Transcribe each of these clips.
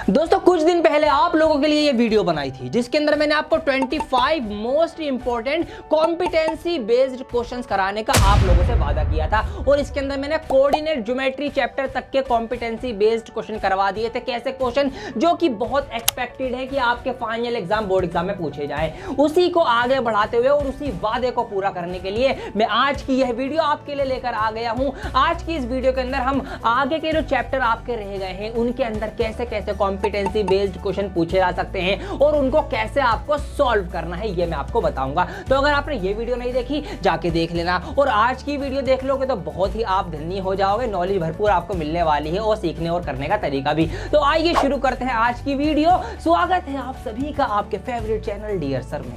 दोस्तों कुछ दिन पहले आप लोगों के लिए ये वीडियो बनाई थी जिसके अंदर मैंने आपको 25 most important competency based questions कराने का आप लोगों से वादा किया था और इसके अंदर मैंने कोऑर्डिनेट ज्योमेट्री चैप्टर तक के कॉम्पिटेंसी बेस्ड क्वेश्चन करवा दिए थे। कैसे क्वेश्चन जो कि बहुत एक्सपेक्टेड है कि आपके फाइनल एग्जाम बोर्ड एग्जाम में पूछे जाए, उसी को आगे बढ़ाते हुए और उसी वादे को पूरा करने के लिए मैं आज की यह वीडियो आपके लिए लेकर आ गया हूं। आज की इस वीडियो के अंदर हम आगे के जो चैप्टर आपके रह गए हैं उनके अंदर कैसे कैसे कॉम्पिटेंसी बेस्ड क्वेश्चन पूछे जा सकते हैं और उनको कैसे आपको सॉल्व करना है ये मैं आपको बताऊंगा। तो अगर आपने ये वीडियो नहीं देखी जाके देख लेना और आज की वीडियो देख लोगे तो बहुत ही आप धन्य हो जाओगे। नॉलेज भरपूर आपको मिलने वाली है और सीखने और करने का तरीका भी। तो आइए शुरू करते हैं आज की वीडियो। स्वागत है आप सभी का आपके फेवरेट चैनल डियर सर में।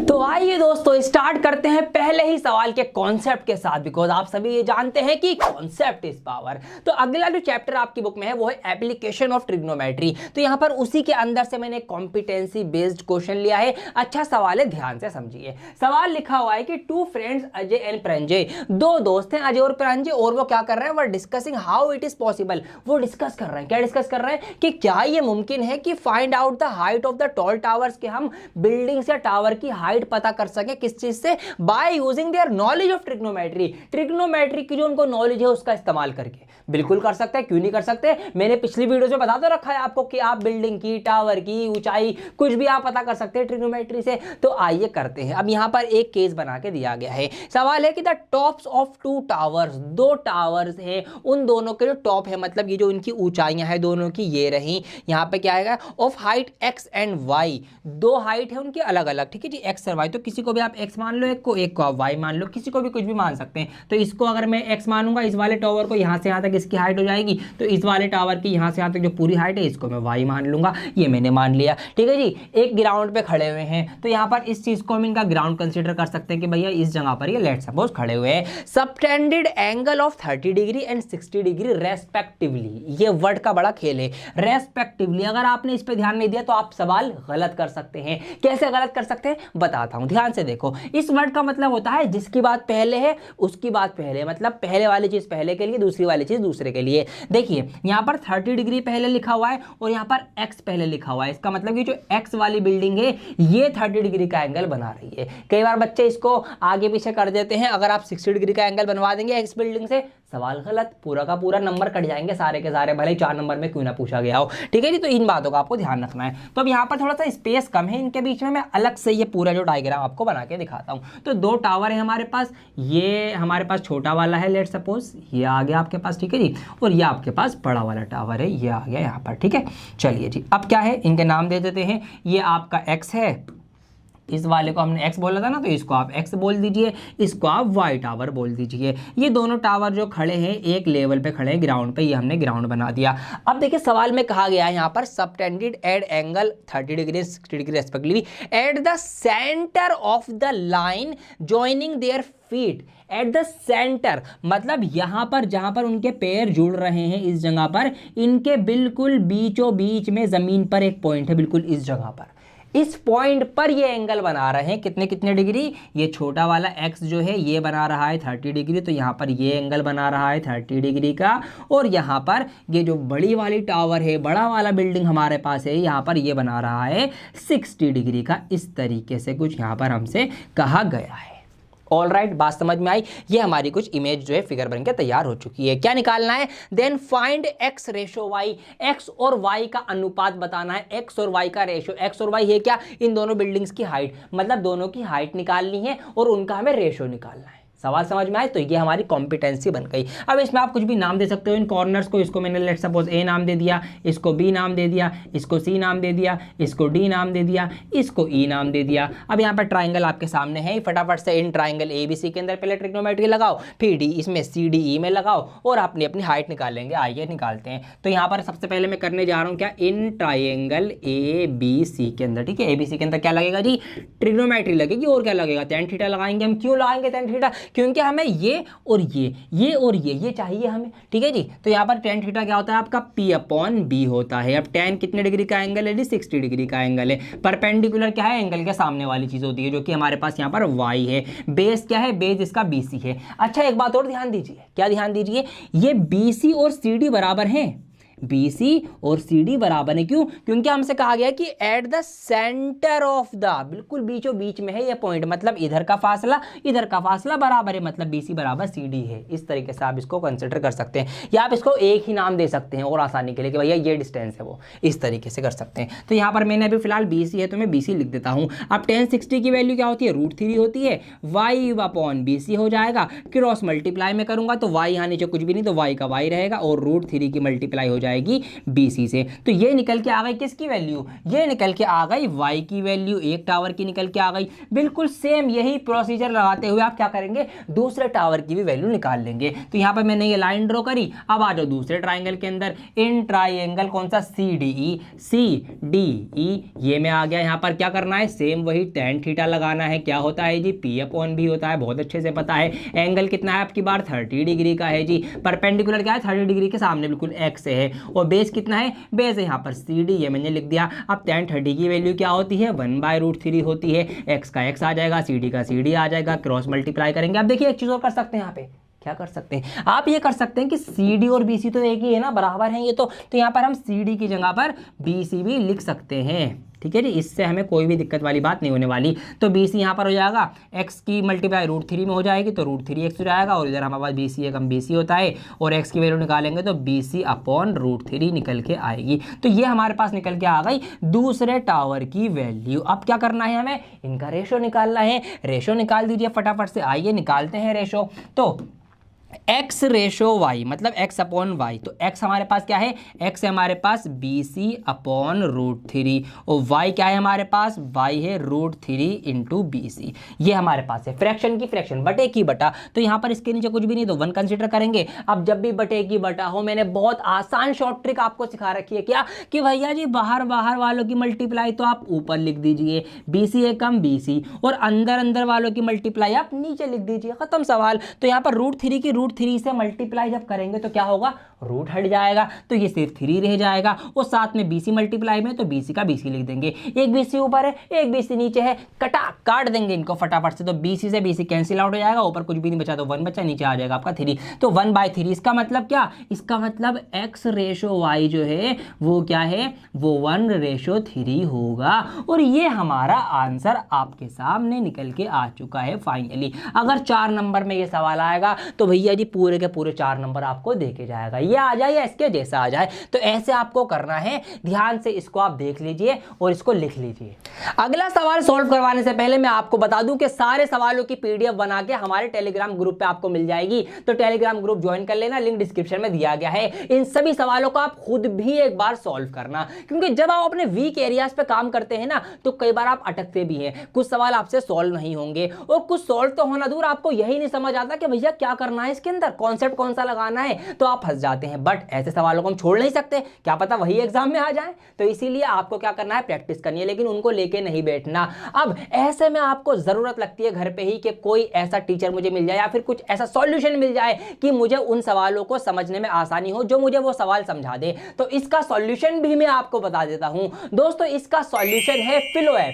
तो आइए दोस्तों स्टार्ट करते हैं पहले ही सवाल के कॉन्सेप्ट के साथ, बिकॉज आप सभी ये जानते हैं कि कॉन्सेप्ट इज पावर। तो अगला जो चैप्टर आपकी बुक में है वो है एप्लीकेशन ऑफ ट्रिग्नोमेट्री। तो यहां पर उसी के अंदर से मैंने कॉम्पिटेंसी बेस्ड क्वेश्चन लिया है। अच्छा सवाल है, ध्यान से समझिए। सवाल लिखा हुआ है कि टू फ्रेंड्स अजय एंड प्रंजय, दो दोस्त हैं अजय और प्रंजय, और वो क्या कर रहे हैं, वो discussing how it is possible. वो डिस्कस कर रहे हैं, क्या डिस्कस कर रहे हैं कि क्या ये मुमकिन है कि find out the height of the tall towers, के हम बिल्डिंग्स या टावर की हाइट पता कर सके किस चीज से, by using their knowledge of trigonometry. Trigonometry की जो उनको नॉलेज है उसका इस्तेमाल करके। बिल्कुल कर सकते हैं, क्यों नहीं कर सकते। मैंने पिछली वीडियो में बता तो रखा है आपको कि आप बिल्डिंग की, टावर की ऊंचाई कुछ भी आप पता कर सकते हैं ट्रिग्नोमेट्री से। तो आइए करते हैं। अब यहां पर एक केस बना के दिया गया है। सवाल है कि the tops of two towers, दो टावर्स हैं, उन दोनों के जो टॉप है मतलब ये जो इनकी ऊंचाइयां हैं दोनों की ये रही। यहां पे क्या आएगा, of height X and Y, दो हाइट है उनकी अलग अलग, ठीक है जी, एक्स और वाई। तो किसी को भी आप एक्स मान लो, एक को आप वाई मान लो, किसी को भी कुछ भी मान सकते हैं। तो इसको अगर मैं एक्स मानूंगा, इस वाले टावर को यहां से यहां तक इसकी हाइट हो जाएगी, तो इस वाले टावर की यहां से यहां तक जो पूरी हाइट है इसको मैं वाई मान लूंगा। ये मैंने मान लिया, ठीक है जी। एक ग्राउंड पे खड़े हुए हैं तो यहां पर इस चीज को हम इनका ग्राउंड कंसीडर कर सकते हैं कि भैया इस जगह पर ये लेट्स सपोज खड़े हुए हैं। Subtended angle of 30 degree and 60 degree respectively. ये वर्ड का बड़ा खेल है, रेस्पेक्टिवली। अगर आपने इस पे ध्यान नहीं दिया तो आप सवाल गलत कर सकते हैं। कैसे गलत कर सकते हैं बताता हूं, ध्यान से देखो। इस वर्ड का मतलब होता है जिसकी बात पहले है उसकी बात पहले, मतलब पहले वाली चीज पहले के लिए, दूसरी वाली चीज दूसरे के लिए। देखिए यहां पर 30 डिग्री पहले लिखा हुआ है और यहां पर x पहले लिखा हुआ है। इसका मतलब कि जो x वाली बिल्डिंग है ये 30 डिग्री का एंगल बना रही है। कई बार बच्चे इसको आगे पीछे कर देते हैं। अगर आप 60 डिग्री का एंगल बनवा देंगे x बिल्डिंग से, सवाल गलत, पूरा का पूरा नंबर कट जाएंगे सारे के सारे, भले ही 4 नंबर में क्यों ना पूछा गया हो, ठीक है जी। तो इन बातों का आपको ध्यान रखना है। तो अब यहाँ पर थोड़ा सा स्पेस कम है इनके बीच में, मैं अलग से ये पूरा जो डायग्राम आपको बना के दिखाता हूँ। तो दो टावर है हमारे पास, ये हमारे पास छोटा वाला है, लेट सपोज ये आ गया आपके पास, ठीक है जी, और ये आपके पास बड़ा वाला टावर है, ये आ गया यहाँ पर, ठीक है। चलिए जी, अब क्या है, इनके नाम दे देते हैं। ये आपका x है, इस वाले को हमने x बोला था ना, तो इसको आप x बोल दीजिए, इसको आप y टावर बोल दीजिए। ये दोनों टावर जो खड़े हैं एक लेवल पे खड़े हैं ग्राउंड पे, ये हमने ग्राउंड बना दिया। अब देखिए सवाल में कहा गया है यहाँ पर subtended at angle 30 degree 60 degree respectively at the centre of the line joining their feet. At the centre मतलब यहां पर जहां पर उनके पैर जुड़ रहे हैं, इस जगह पर, इनके बिल्कुल बीचों बीच में जमीन पर एक पॉइंट है, बिल्कुल इस जगह पर, इस पॉइंट पर ये एंगल बना रहे हैं। कितने कितने डिग्री, ये छोटा वाला x जो है ये बना रहा है 30 डिग्री, तो यहाँ पर ये एंगल बना रहा है 30 डिग्री का। और यहाँ पर ये जो बड़ी वाली टावर है, बड़ा वाला बिल्डिंग हमारे पास है, यहाँ पर ये बना रहा है 60 डिग्री का। इस तरीके से कुछ यहाँ पर हमसे कहा गया है। ऑल राइट, बात समझ में आई। ये हमारी कुछ इमेज जो है फिगर बन के तैयार हो चुकी है। क्या निकालना है, then find x ratio y, x और y का अनुपात बताना है, x और y का रेशो। x और y है क्या, इन दोनों बिल्डिंग्स की हाइट, मतलब दोनों की हाइट निकालनी है और उनका हमें रेशो निकालना है। सवाल समझ में आए, तो ये हमारी कॉम्पिटेंसी बन गई। अब इसमें आप कुछ भी नाम दे सकते हो इन कॉर्नर्स को। इसको मैंने लेट सपोज ए नाम दे दिया, इसको बी नाम दे दिया, इसको सी नाम दे दिया, इसको डी नाम दे दिया, इसको ई नाम दे दिया। अब यहाँ पर ट्राइंगल आपके सामने है, फटाफट से in triangle A B C के अंदर पहले ट्रिग्नोमेट्री लगाओ, फिर डी इसमें सी डी ई में लगाओ और अपनी अपनी हाइट निकालेंगे। आइए निकालते हैं। तो यहाँ पर सबसे पहले मैं करने जा रहा हूँ क्या, in triangle A B C के अंदर, ठीक है, ए बी सी के अंदर क्या लगेगा जी, ट्रिग्नोमेट्री लगेगी। और क्या लगेगा, tan थीटा लगाएंगे हम। क्यों लगाएंगे tan थीटा, क्योंकि हमें ये और ये और ये चाहिए हमें, ठीक है जी। तो यहाँ पर tan थीटा क्या होता है आपका P/B होता है। अब tan कितने डिग्री का एंगल है जी, 60 डिग्री का एंगल है। परपेंडिकुलर क्या है, एंगल के सामने वाली चीज होती है, जो कि हमारे पास यहाँ पर y है। बेस क्या है, बेस इसका BC है। अच्छा एक बात और ध्यान दीजिए, क्या ध्यान दीजिए, ये BC और CD बराबर हैं, BC और CD बराबर है। क्यों, क्योंकि हमसे कहा गया कि at the centre of the, बिल्कुल बीचों बीच में है ये पॉइंट, मतलब इधर का फासला बराबर है, मतलब BC बराबर CD है। इस तरीके से आप इसको कंसिडर कर सकते हैं, या आप इसको एक ही नाम दे सकते हैं और आसानी के लिए कि भैया ये डिस्टेंस है, वो इस तरीके से कर सकते हैं। तो यहाँ पर मैंने अभी फिलहाल BC है तो मैं BC लिख देता हूँ। अब tan 60 की वैल्यू क्या होती है, √3 होती है, y/BC हो जाएगा। क्रॉस मल्टीप्लाई में करूंगा तो y यहाँ नीचे कुछ भी नहीं, तो y का y रहेगा और √3 की मल्टीप्लाई हो जाएगी BC से। तो ये निकल के आ गई किसकी वैल्यू, ये निकल के आ गई y की वैल्यू, एक टावर की निकल के आ गई। बिल्कुल सेम यही प्रोसीजर लगाते हुए आप क्या करेंगे, दूसरे टावर की भी वैल्यू निकाल लेंगे। तो यहाँ पर मैंने ये लाइन ड्रॉ करी। अब आ जाओ दूसरे ट्राइंगल के अंदर, इन ट्राइंगल कौन सा, CDE, ये में आ गया। यहाँ पर क्या करना है, सेम वही tan थीटा लगाना है। क्या होता है जी, P/B होता है, बहुत अच्छे से पता है। एंगल कितना है आपकी बार, 30 डिग्री का है जी। परपेंडिकुलर क्या है, 30 डिग्री के सामने बिल्कुल x है। और बेस कितना है, बेस है यहाँ पर CD, ये मैंने लिख दिया। अब tan 30 की वैल्यू क्या होती है, 1/√3 होती है। x का x आ जाएगा, CD का CD आ जाएगा, क्रॉस मल्टीप्लाई करेंगे। अब देखिए एक चीज और कर सकते हैं, यहाँ पे क्या कर सकते हैं, आप ये कर सकते हैं कि CD और BC तो एक ही है ना, बराबर हैं ये तो यहाँ पर हम CD की जगह पर BC भी लिख सकते हैं, ठीक है जी। इससे हमें कोई भी दिक्कत वाली बात नहीं होने वाली। तो BC यहाँ पर हो जाएगा, x की मल्टीप्लाई √3 में हो जाएगी तो √3x हो जाएगा, और इधर हमारे पास BC है, कम BC होता है, और x की वैल्यू निकालेंगे तो BC/√3 निकल के आएगी। तो ये हमारे पास निकल के आ गई दूसरे टावर की वैल्यू। अब क्या करना है, हमें इनका रेशो निकालना है। रेशो निकाल दीजिए फटाफट से, आइए निकालते हैं रेशो। तो x/y मतलब x/y, तो x हमारे पास क्या है, x है हमारे पास BC/√3, और y क्या है हमारे पास, y है √3 × BC। ये हमारे पास है फ्रैक्शन की फ्रैक्शन, बटे की बटा। तो यहाँ पर इसके नीचे कुछ भी नहीं तो 1 कंसीडर करेंगे। अब जब भी बटे की बटा हो, मैंने बहुत आसान शॉर्ट ट्रिक आपको सिखा रखी है, क्या कि भैया जी बाहर वालों की मल्टीप्लाई तो आप ऊपर लिख दीजिए, BC है कम BC, और अंदर वालों की मल्टीप्लाई आप नीचे लिख दीजिए, खत्म सवाल। तो यहाँ पर √3 की √3 से मल्टीप्लाई जब करेंगे तो क्या होगा, रूट हट जाएगा, तो ये सिर्फ 3 रह जाएगा। और साथ में BC मल्टीप्लाई में तो BC का BC लिख देंगे। एक BC ऊपर है, एक BC नीचे है, काट देंगे इनको फटाफट से। तो BC से BC कैंसिल आउट हो जाएगा, ऊपर कुछ भी नहीं बचा तो 1 बचा, नीचे आ जाएगा आपका 3। तो 1/3, इसका मतलब क्या, इसका मतलब x/y जो है वो क्या है, वो 1/3 होगा। और ये हमारा आंसर आपके सामने निकल के आ चुका है फाइनली। अगर 4 नंबर में ये सवाल आएगा तो भैया जी पूरे के पूरे 4 नंबर आपको देके जाएगा, ये आ जाए या इसके जैसा आ जाए। तो ऐसे आपको करना है, ध्यान से इसको आप देख लीजिए और इसको लिख लीजिए। अगला सवाल सॉल्व करवाने से पहले मैं आपको बता दूं कि सारे सवालों की PDF बना के हमारे टेलीग्राम ग्रुप पे आपको मिल जाएगी। तो टेलीग्राम ग्रुप ज्वाइन कर लेना, लिंक डिस्क्रिप्शन में दिया गया है। इन सभी सवालों को आप खुद भी एक बार सॉल्व करना, क्योंकि जब आप अपने वीक एरियाज पे काम करते हैं ना, तो कई बार आप अटकते भी हैं। कुछ सवाल आपसे सॉल्व नहीं होंगे, और कुछ सॉल्व तो होना दूर, आपको यही नहीं समझ आता कि भैया क्या करना है इसके अंदर, कॉन्सेप्ट कौन सा लगाना है, तो आप फंस जाते हैं। बट ऐसे सवालों को हम छोड़ नहीं सकते, क्या पता वही एग्जाम में आ जाए। तो इसीलिए आपको क्या करना है, प्रैक्टिस करनी है, लेकिन उनको लेके नहीं बैठना। अब ऐसे में आपको जरूरत लगती है घर पे ही कि कोई ऐसा टीचर मुझे मिल जाए, या फिर कुछ ऐसा सॉल्यूशन मिल जाए कि मुझे उन सवालों को समझने में आसानी हो, जो मुझे वो सवाल समझा दे। तो इसका सॉल्यूशन भी मैं आपको बता देता हूं दोस्तों। इसका सॉल्यूशन है फिलो ऐप।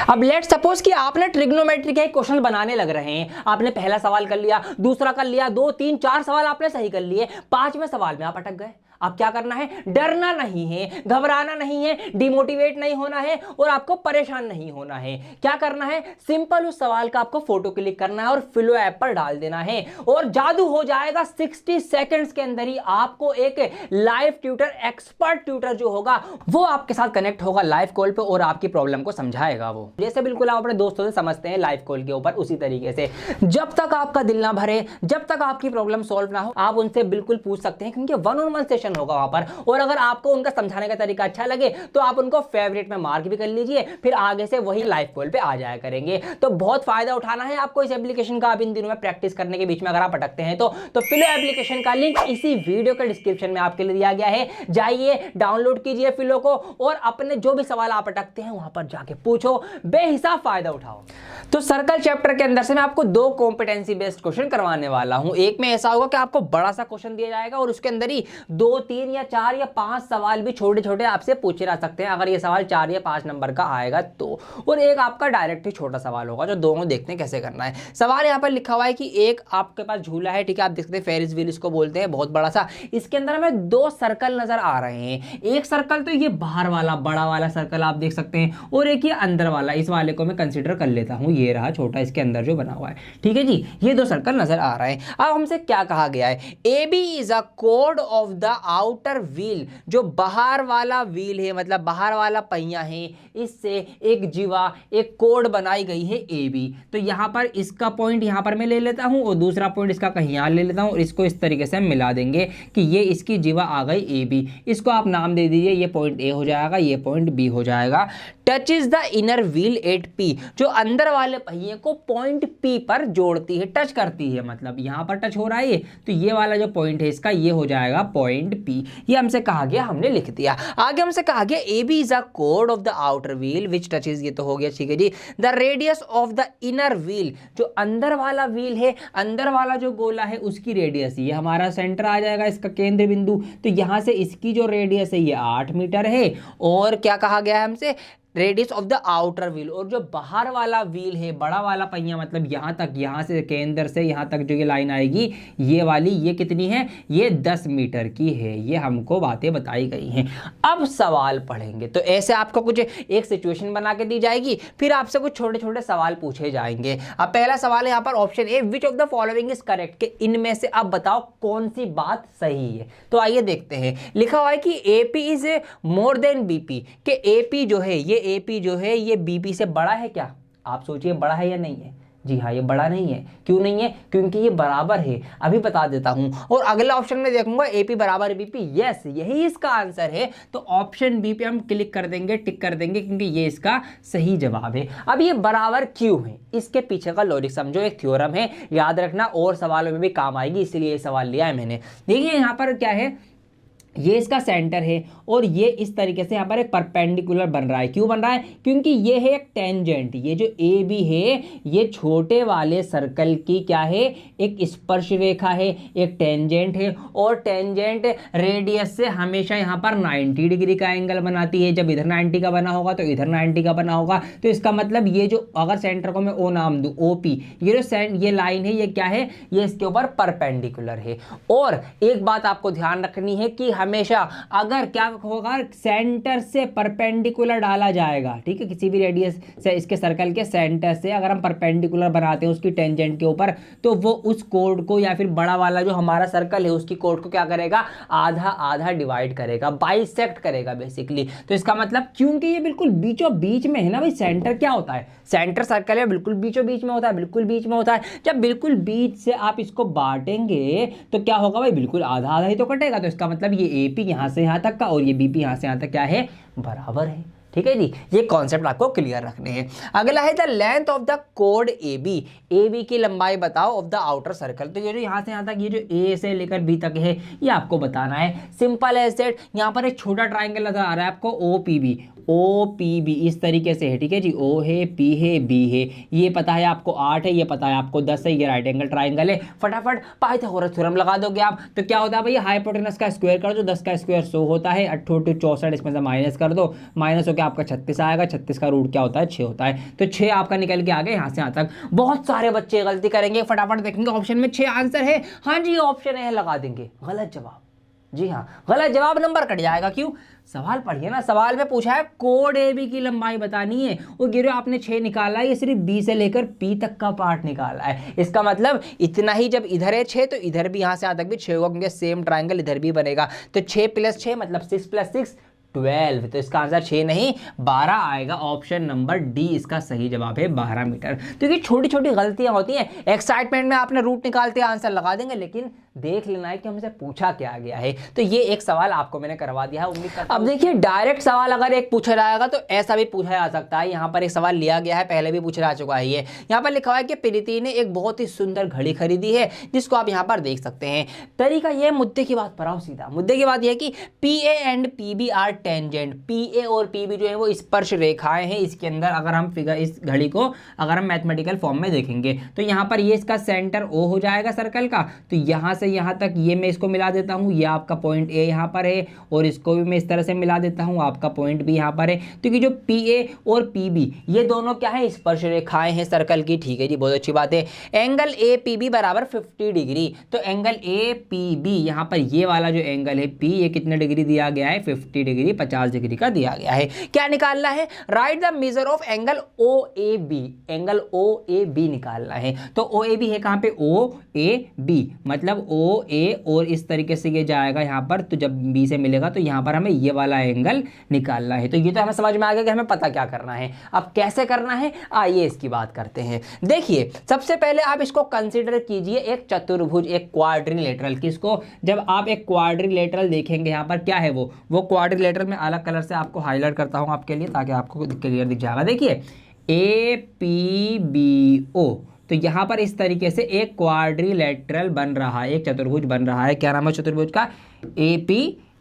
अब लेट सपोज कि आपने ट्रिग्नोमेट्री के क्वेश्चन बनाने लग रहे हैं, आपने पहला सवाल कर लिया, दूसरा कर लिया, 2 3 4 सवाल आपने सही कर लिए, 5वें सवाल में आप अटक गए। अब क्या करना है, डरना नहीं है, घबराना नहीं है, डिमोटिवेट नहीं होना है, और आपको परेशान नहीं होना है। क्या करना है, सिंपल उस सवाल का आपको फोटो क्लिक करना है और फिलो ऐप पर डाल देना है, और जादू हो जाएगा। 60 सेकंड्स के अंदर ही आपको एक लाइव ट्यूटर, एक्सपर्ट ट्यूटर जो होगा वो आपके साथ कनेक्ट होगा लाइव कॉल पे, और आपकी प्रॉब्लम को समझाएगा वो, जैसे बिल्कुल आप अपने दोस्तों से समझते हैं लाइव कॉल के ऊपर, उसी तरीके से। जब तक आपका दिल ना भरे, जब तक आपकी प्रॉब्लम सॉल्व ना हो, आप उनसे बिल्कुल पूछ सकते हैं, क्योंकि 1-on-1 सेशन क्वेश्चन होगा वहां पर, और अगर आपको उनका समझाने का तरीका अच्छा लगे तो आप उनको फेवरेट में मार्क भी कर लीजिए, फिर आगे से वही लाइव कॉल पे आ जाया करेंगे। तो बहुत फायदा उठाना है आपको इस एप्लीकेशन का। आप इन दिनों में प्रैक्टिस करने के बीच में अगर आप अटकते हैं तो फिलो एप्लीकेशन का लिंक इसी वीडियो के डिस्क्रिप्शन में आपके लिए दिया गया है, जाइए डाउनलोड कीजिए फिलो को, और अपने जो भी सवाल आप अटकते हैं वहां पर जाके पूछो, बेहिसाब फायदा उठाओ। तो सर्कल चैप्टर के अंदर से मैं आपको 2 कॉम्पिटेंसी बेस्ड क्वेश्चन करवाने वाला हूं। एक में ऐसा होगा कि आपको बड़ा सा क्वेश्चन दिया जाएगा और उसके अंदर ही 2, 3 या 4 या 5 सवाल भी छोटे छोटे आपसे पूछे जा सकते हैं, अगर ये सवाल 4 या 5 नंबर का आएगा तो। और एक आपका डायरेक्ट ही छोटा सवाल होगा, जो दोनों देखते हैं कैसे करना है। सवाल यहाँ पर लिखा हुआ है कि एक आपके पास झूला है, ठीक है, आप देख सकते हैं फेरिस व्हील इसको बोलते हैं, बहुत बड़ा सा। इसके अंदर हमें 2 सर्कल नजर आ रहे हैं। एक सर्कल तो ये बाहर वाला बड़ा वाला सर्कल आप देख सकते हैं, और एक ये अंदर वाला, इस वाले को मैं कंसीडर कर लेता हूं, ये रहा छोटा इसके अंदर जो बना हुआ है, ठीक है जी। ये 2 सर्कल नजर आ रहे हैं। अब हमसे क्या कहा गया है, ए बी इज अ कोड ऑफ द आउटर व्हील, जो बाहर वाला व्हील है, मतलब बाहर वाला पहिया है, इससे एक जीवा, एक कोड बनाई गई है ए बी। तो यहां पर इसका पॉइंट यहां पर मैं ले लेता हूं, और दूसरा पॉइंट इसका कहीं यहां ले लेता हूं, और इसको इस तरीके से हम मिला देंगे कि ये इसकी जीवा आ गई ए बी। इसको आप नाम दे दीजिए, ये पॉइंट ए हो जाएगा, ये पॉइंट बी हो जाएगा। Touch is the inner wheel at P, जो अंदर वाले पहिए को पॉइंट पी पर जोड़ती है, टच करती है, मतलब यहां पर टच हो रहा है, तो ये वाला जो पॉइंट है इसका ये हो जाएगा पॉइंट पी। ये हमसे कहा गया, हमने लिख दिया। आगे हमसे कहा गया ए बी इज अ कोड of the outer wheel which touches, ये तो हो गया, ठीक है जी। The radius of the inner wheel, जो अंदर वाला व्हील है, अंदर वाला जो गोला है उसकी रेडियस, ये हमारा सेंटर आ जाएगा, इसका केंद्र बिंदु। तो यहां से इसकी जो रेडियस है ये 8 मीटर है। और क्या कहा गया है हमसे, radius of the outer wheel, और जो बाहर वाला व्हील है, बड़ा वाला पहिया, मतलब यहां तक, यहां से केंद्र से यहां तक जो ये लाइन आएगी, ये वाली, ये कितनी है, ये 10 मीटर की है। ये हमको बातें बताई गई हैं। अब सवाल पढ़ेंगे तो ऐसे आपको कुछ एक सिचुएशन बना के दी जाएगी, फिर आपसे कुछ छोटे छोटे सवाल पूछे जाएंगे। अब पहला सवाल है यहाँ पर option A, which of the following is correct, कि इनमें से अब बताओ कौन सी बात सही है। तो आइए देखते हैं। लिखा हुआ है कि AP is more than BP, कि एपी जो है, ये एपी जो है ये बीपी से बड़ा है क्या? आप सोचिए बड़ा है या नहीं है। जी हाँ, ये बड़ा नहीं है। क्यों नहीं है? क्योंकि ये बराबर है। अभी बता देता हूं। और अगला ऑप्शन में देखूंगा एपी बराबर बीपी, यस यही इसका आंसर है। तो ऑप्शन बी पे हम क्लिक कर देंगे, टिक कर देंगे, क्योंकि ये इसका सही जवाब है। अब ये बराबर क्यों है, इसके पीछे का लॉजिक समझो, एक थ्योरम है, याद रखना, और सवालों में भी काम आएगी, इसलिए ये सवाल लिया है मैंने। देखिए यहाँ पर क्या है, ये इसका सेंटर है और ये इस तरीके से यहाँ पर एक परपेंडिकुलर बन रहा है। क्यों बन रहा है? क्योंकि ये है एक टेंजेंट। ये जो ए बी है ये छोटे वाले सर्कल की क्या है, एक स्पर्श रेखा है, एक टेंजेंट है, और टेंजेंट रेडियस से हमेशा यहाँ पर 90 डिग्री का एंगल बनाती है। जब इधर 90 का बना होगा तो इधर 90 का बना होगा। तो इसका मतलब ये जो, अगर सेंटर को मैं ओ नाम दूं, ओ पी, ये जो ये लाइन है ये क्या है, ये इसके ऊपर परपेंडिकुलर है। और एक बात आपको ध्यान रखनी है कि हमेशा अगर क्या होगा, सेंटर से परपेंडिकुलर डाला जाएगा, ठीक है, किसी भी रेडियस से, इसके सर्कल के सेंटर से अगर हम परपेंडिकुलर बनाते हैं उसकी टेंजेंट के ऊपर, तो वो उस कोड को, या फिर बड़ा वाला जो हमारा सर्कल है उसकी कोड को क्या करेगा, आधा आधा डिवाइड करेगा, बाइसेक्ट करेगा बेसिकली। तो इसका मतलब, क्योंकि ये बिल्कुल बीचों बीच में है ना भाई, सेंटर क्या होता है, सेंटर सर्कल है, बिल्कुल बीचों बीच में होता है, बिल्कुल बीच में होता है। जब बिल्कुल बीच से आप इसको बांटेंगे तो क्या होगा भाई, बिल्कुल आधा आधा ही तो कटेगा। तो इसका मतलब ये एपी यहां से यहां तक का और ये बीपी यहां से यहां तक क्या है, बराबर है। ठीक है जी, ये कॉन्सेप्ट आपको क्लियर रखने हैं। अगला है द लेंथ ऑफ द कोड ए बी की लंबाई बताओ ऑफ द आउटर सर्कल। तो ये जो यहाँ से यहाँ तक, ये जो ए से लेकर बी तक है, ये आपको बताना है। सिंपल है सेट। यहाँ पर एक छोटा ट्राइंगल नजर आ रहा है आपको, ओ पी बी इस तरीके से है, ठीक है जी। ओ है, पी है, बी है, ये पता है आपको 8 है, ये पता है आपको 10 है, ये राइट एंगल ट्राइंगल है। फटाफट पाइथागोरस थ्योरम लगा दोगे आप, तो क्या होता है भाई, हाइपोटेनस का स्क्वायर कर दो, 10 का स्क्वायर 100 होता है, 8 64, इसमें से माइनस कर दो, माइनस होकर आपका 36 आएगा, 36 का रूट क्या होता है, 6 होता है। तो 6 आपका निकल के आ गया यहाँ से यहाँ तक। बहुत सारे बच्चे गलती करेंगे, फटाफट देखेंगे ऑप्शन में 6 आंसर है, हाँ जी ऑप्शन है, लगा देंगे, गलत जवाब। जी हाँ, गलत जवाब, नंबर कट जाएगा। क्यों? सवाल पढ़िए ना, सवाल में पूछा है कोड ए बी की लंबाई बतानी है, और गिरो आपने 6 निकाला है, ये सिर्फ बी से लेकर पी तक का पार्ट निकाला है। इसका मतलब इतना ही, जब इधर है 6 तो इधर भी यहाँ से यहाँ तक भी 6 होगा, क्योंकि सेम ट्राइंगल इधर भी बनेगा। तो 6 + 6 मतलब 6 + 6 12। तो इसका आंसर 6 नहीं 12 आएगा। ऑप्शन नंबर डी इसका सही जवाब है 12 मीटर। तो ये छोटी छोटी गलतियां होती हैं, एक्साइटमेंट में आपने रूट निकालते आंसर लगा देंगे, लेकिन देख लेना है कि हमसे पूछा क्या गया है। तो ये एक सवाल आपको मैंने करवा दिया है, उम्मीद करता हूं। अब देखिए डायरेक्ट सवाल अगर एक पूछा जाएगा तो ऐसा भी पूछा जा सकता है। यहाँ पर एक सवाल लिया गया है, पहले भी पूछा जा चुका है। ये यहाँ पर लिखा हुआ है कि प्रीति ने एक बहुत ही सुंदर घड़ी खरीदी है, जिसको आप यहाँ पर देख सकते हैं। तरीका ये, मुद्दे की बात पर आओ सीधा। मुद्दे की बात यह है कि PA and PB are tangent. PA और PB जो है वो स्पर्श रेखाएं हैं इसके अंदर। अगर हम फिगर इस घड़ी को अगर हम मैथमेटिकल फॉर्म में देखेंगे तो यहाँ पर ये इसका सेंटर O हो जाएगा सर्कल का। तो यहाँ से यहाँ तक ये मैं इसको मिला देता हूँ, ये आपका पॉइंट A यहाँ पर है, और इसको भी मैं इस तरह से मिला देता हूँ, आपका पॉइंट B यहाँ पर है। तो जो PA और PB ये दोनों क्या है, स्पर्श रेखाएं हैं सर्कल की। ठीक है जी, बहुत अच्छी बात है। एंगल APB बराबर 50 डिग्री। तो एंगल APB यहाँ पर ये वाला जो एंगल है P, ये कितने डिग्री दिया गया है, 50 डिग्री, 50 डिग्री का दिया गया है। क्या निकालना है, right the measure of angle OAB। Angle OAB निकालना है। तो OAB है कहाँ पे, OAB मतलब OA, और इस तरीके से ये जाएगा यहाँ पर। तो जब B से मिलेगा तो यहाँ पर हमें ये वाला एंगल निकालना है। तो ये तो हमें समझ में आ गया कि हमें पता क्या करना है। अब कैसे करना है, आइए इसकी बात करते हैं। देखिए सबसे पहले आप इसको कंसीडर कीजिए एक चतुर्भुज, एक क्वाड्रिलेटरल। किसको, जब आप एक क्वाड्रिलेटरल देखेंगे यहाँ पर क्या है वो क्वाड्रिलेटरल में अलग कलर से आपको हाईलाइट करता हूँ आपके लिए, ताकि आपको क्लियर दिख जाएगा। देखिए APBO, तो यहाँ पर इस तरीके से एक क्वाड्रिलेटरल बन रहा है, एक चतुर्भुज बन रहा है। क्या नाम है चतुर्भुज का,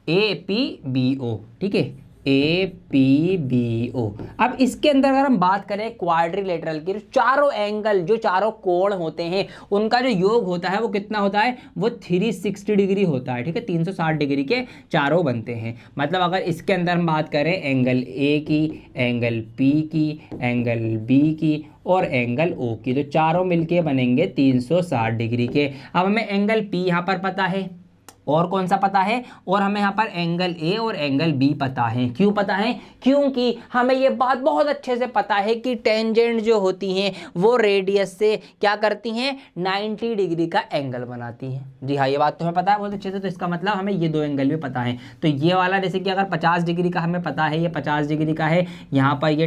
APBO। ठीक है, APBO। अब इसके अंदर अगर हम बात करें क्वाड्रिलेटरल की, चारों एंगल, जो चारों कोण होते हैं उनका जो योग होता है वो कितना होता है, वो 360 डिग्री होता है। ठीक है, 360 डिग्री के चारों बनते हैं। मतलब अगर इसके अंदर हम बात करें एंगल A की, एंगल P की, एंगल B की और एंगल O की, तो चारों मिलके बनेंगे 360 डिग्री के। अब हमें एंगल P यहाँ पर पता है, और कौन सा पता है, और हमें यहाँ पर एंगल A और एंगल B पता है। क्यों पता है, क्योंकि हमें ये बात बहुत अच्छे से पता है कि टेंजेंट जो होती हैं वो रेडियस से क्या करती हैं, 90 डिग्री का एंगल बनाती हैं। जी हाँ, ये बात तो हमें पता है बहुत अच्छे से। तो इसका मतलब हमें ये दो एंगल भी पता है। तो ये वाला जैसे कि अगर 50 डिग्री का हमें पता है, ये 50 डिग्री का है, यहाँ पर ये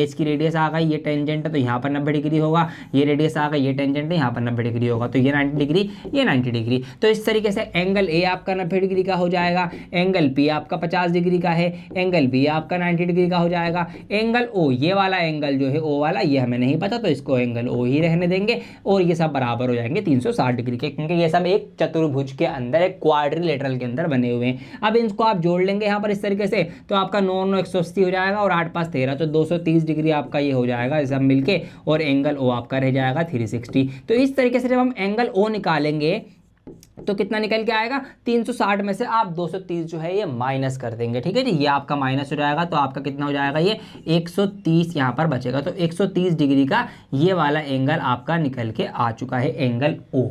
इसकी रेडियस आ गई, ये टेंजेंट है तो यहाँ पर 90 डिग्री होगा, ये रेडियस आ गई, ये टेंजेंट है, यहाँ पर 90 डिग्री होगा। तो ये 90 डिग्री, ये 90 डिग्री। तो इस तरीके से एंगल A आपका 90 डिग्री का हो जाएगा, एंगल P आपका 50 डिग्री का है, एंगल B आपका 90 डिग्री का हो जाएगा। एंगल O, ये वाला एंगल जो है O वाला, ये हमें नहीं पता, तो इसको एंगल O ही रहने देंगे, और ये सब बराबर हो जाएंगे 360 डिग्री के, क्योंकि ये सब एक चतुर्भुज के अंदर, एक क्वाड्रिलेटरल के अंदर बने हुए हैं। अब इनको आप जोड़ लेंगे यहाँ पर इस तरीके से, तो आपका 9 9 180 हो जाएगा, और 8 5 13, तो 230 डिग्री आपका ये हो जाएगा सब मिलके, और एंगल O आपका रह जाएगा 360। तो इस तरीके से जब हम एंगल O निकालेंगे तो कितना निकल के आएगा, 360 में से आप 230 जो है ये माइनस कर देंगे। ठीक है जी, ये आपका माइनस हो जाएगा, तो आपका कितना हो जाएगा, ये 130 यहाँ पर बचेगा। तो 130 डिग्री का ये वाला एंगल आपका निकल के आ चुका है, एंगल O।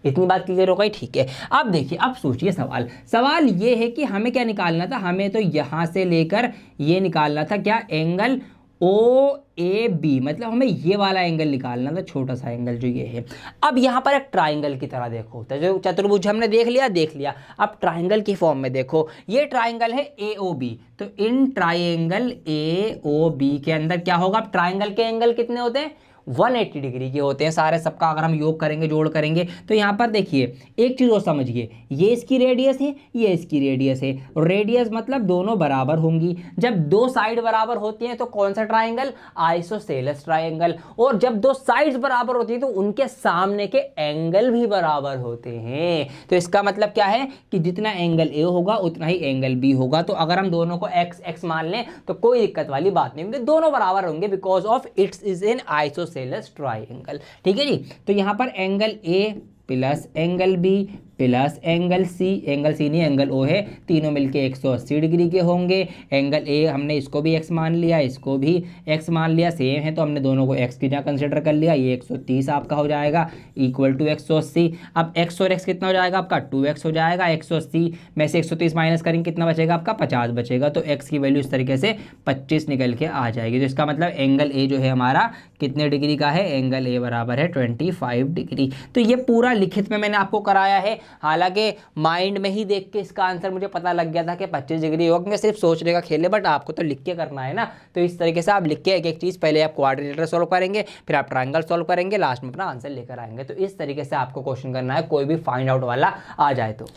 इतनी बात क्लियर हो गई, ठीक है। अब देखिए, अब सोचिए सवाल ये है कि हमें क्या निकालना था, हमें तो यहाँ से लेकर ये निकालना था, क्या, एंगल OAB, मतलब हमें ये वाला एंगल निकालना था, छोटा सा एंगल जो ये है। अब यहाँ पर एक ट्राइंगल की तरह देखो, तो जो चतुर्भुज हमने देख लिया। अब ट्राइंगल की फॉर्म में देखो, ये ट्राइंगल है AOB। तो इन ट्राइंगल AOB के अंदर क्या होगा, अब ट्राइंगल के एंगल कितने होते हैं, 180 डिग्री के होते हैं सारे, सबका अगर हम योग करेंगे, जोड़ करेंगे। तो यहाँ पर देखिए एक चीज़ और समझिए, ये इसकी रेडियस है, ये इसकी रेडियस है। रेडियस मतलब दोनों बराबर होंगी। जब दो साइड बराबर होती हैं तो कौन सा ट्राइंगल, आइसोसेलेस ट्राइंगल। और जब दो साइड्स बराबर होती हैं तो उनके सामने के एंगल भी बराबर होते हैं। तो इसका मतलब क्या है कि जितना एंगल A होगा उतना ही एंगल B होगा। तो अगर हम दोनों को x x मान लें तो कोई दिक्कत वाली बात नहीं, दोनों बराबर होंगे, because of its is an isosceles triangle. ठीक है जी, तो यहाँ पर angle A plus angle B plus angle C, angle C नहीं एंगल O है, तीनों मिलके 180 डिग्री के होंगे। एंगल A हमने इसको भी x मान लिया, इसको भी x मान लिया, सेम है तो हमने दोनों को x की जगह कंसिडर कर लिया। ये 130 आपका हो जाएगा इक्वल टू 180। अब x और x कितना हो जाएगा आपका, 2x हो जाएगा। 180 में से 130 माइनस करेंगे, कितना बचेगा आपका, 50 बचेगा। तो x की वैल्यू इस तरीके से 25 निकल के आ जाएगी। तो इसका मतलब एंगल A जो है हमारा कितने डिग्री का है, एंगल A बराबर है 25 डिग्री। तो ये पूरा लिखित में मैंने आपको कराया है। हालांकि माइंड में ही देख के इसका आंसर मुझे पता लग गया था कि 25 डिग्री होगा, क्योंकि सिर्फ सोचने का खेल है, बट आपको तो लिख के करना है ना। तो इस तरीके से आप लिख के एक एक चीज़, पहले आप क्वाड्रिलेटरल सॉल्व करेंगे, फिर आप ट्रायंगल सॉल्व करेंगे, लास्ट में अपना आंसर लेकर आएंगे। तो इस तरीके से आपको क्वेश्चन करना है, कोई भी फाइंड आउट वाला आ जाए तो।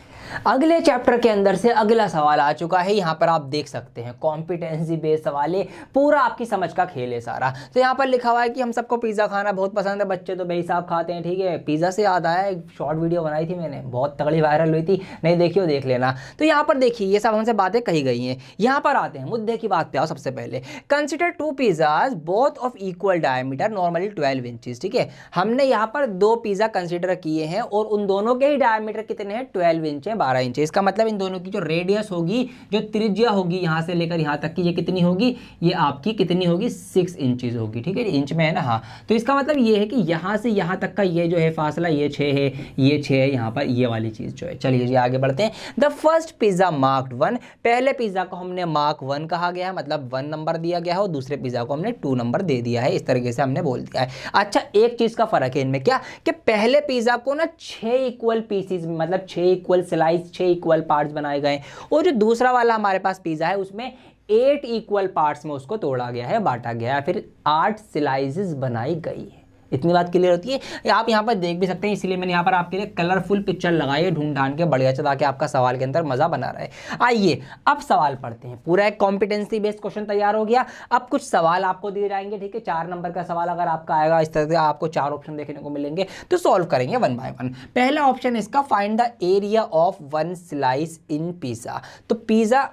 अगले चैप्टर के अंदर से अगला सवाल आ चुका है, यहाँ पर आप देख सकते हैं कॉम्पिटेंसी बेस्ड सवाल है, पूरा आपकी समझ का खेल है सारा। तो यहाँ पर लिखा हुआ है कि हम सबको पिज़्ज़ा खाना बहुत पसंद है, बच्चे तो बेहिसाब खाते हैं, ठीक है। पिज़्ज़ा से याद आया, एक शॉर्ट वीडियो बनाई थी मैंने, बहुत तगड़ी वायरल हुई थी, नहीं देखी हो देख लेना। तो यहाँ पर देखिए ये सब हमसे बातें कही गई हैं। यहाँ पर आते हैं मुद्दे की बात पे आओ। सबसे पहले consider 2 pizzas both of equal diameter normally 12 inches, ठीक है। हमने यहाँ पर 2 पिज़्ज़ा कंसिडर किए हैं और उन दोनों के ही डायमीटर कितने हैं, 12 इंच है, 12 इंच। इसका मतलब इन दोनों की जो रेडियस होगी, जो त्रिज्या होगी यहाँ से लेकर यहाँ तक की, ये कितनी होगी, ये आपकी कितनी होगी, 6 इंचेस होगी, ठीक है। इंच में है ना, हाँ। तो इसका मतलब ये है कि यहाँ से यहाँ तक का ये जो है फासला, ये 6 है, ये 6 है, यहाँ पर ये वाली चीज़ जो है। चलिए जी आगे बढ़ते हैं। द फर्स्ट पिज़्ज़ा मार्क्ड 1, पहले पिज़्ज़ा को हमने मार्क 1 कहा गया है, मतलब 1 नंबर दिया गया है, और दूसरे पिज़्ज़ा को हमने 2 नंबर दे दिया है। इस तरीके से हमने बोल दिया है। अच्छा, एक चीज़ का फर्क है इनमें, क्या कि पहले पिज़्ज़ा को ना 6 इक्वल पीसीज, मतलब 6 इक्वल स्लाइस, 6 इक्वल पार्ट्स बनाए गए, और जो दूसरा वाला हमारे पास पिज़्ज़ा है उसमें 8 इक्वल पार्ट्स में उसको तोड़ा गया है, बांटा गया है, फिर 8 स्लाइसेस बनाई गई है। इतनी बात क्लियर होती है। आप यहाँ पर देख भी सकते हैं, इसलिए मैंने यहाँ पर आपके लिए कलरफुल पिक्चर लगाई है, ढूंढ ढांड के बढ़िया, ताकि आपका सवाल के अंदर मजा बना रहे। आइए अब सवाल पढ़ते हैं। पूरा एक कॉम्पिटेंसी बेस्ड क्वेश्चन तैयार हो गया। अब कुछ सवाल आपको दिए जाएंगे, ठीक है। 4 नंबर का सवाल अगर आपका आएगा, इस तरह से आपको 4 ऑप्शन देखने को मिलेंगे, तो सॉल्व करेंगे 1 बाय 1। पहला ऑप्शन इसका, find the area of 1 slice in pizza. तो पिज़्ज़ा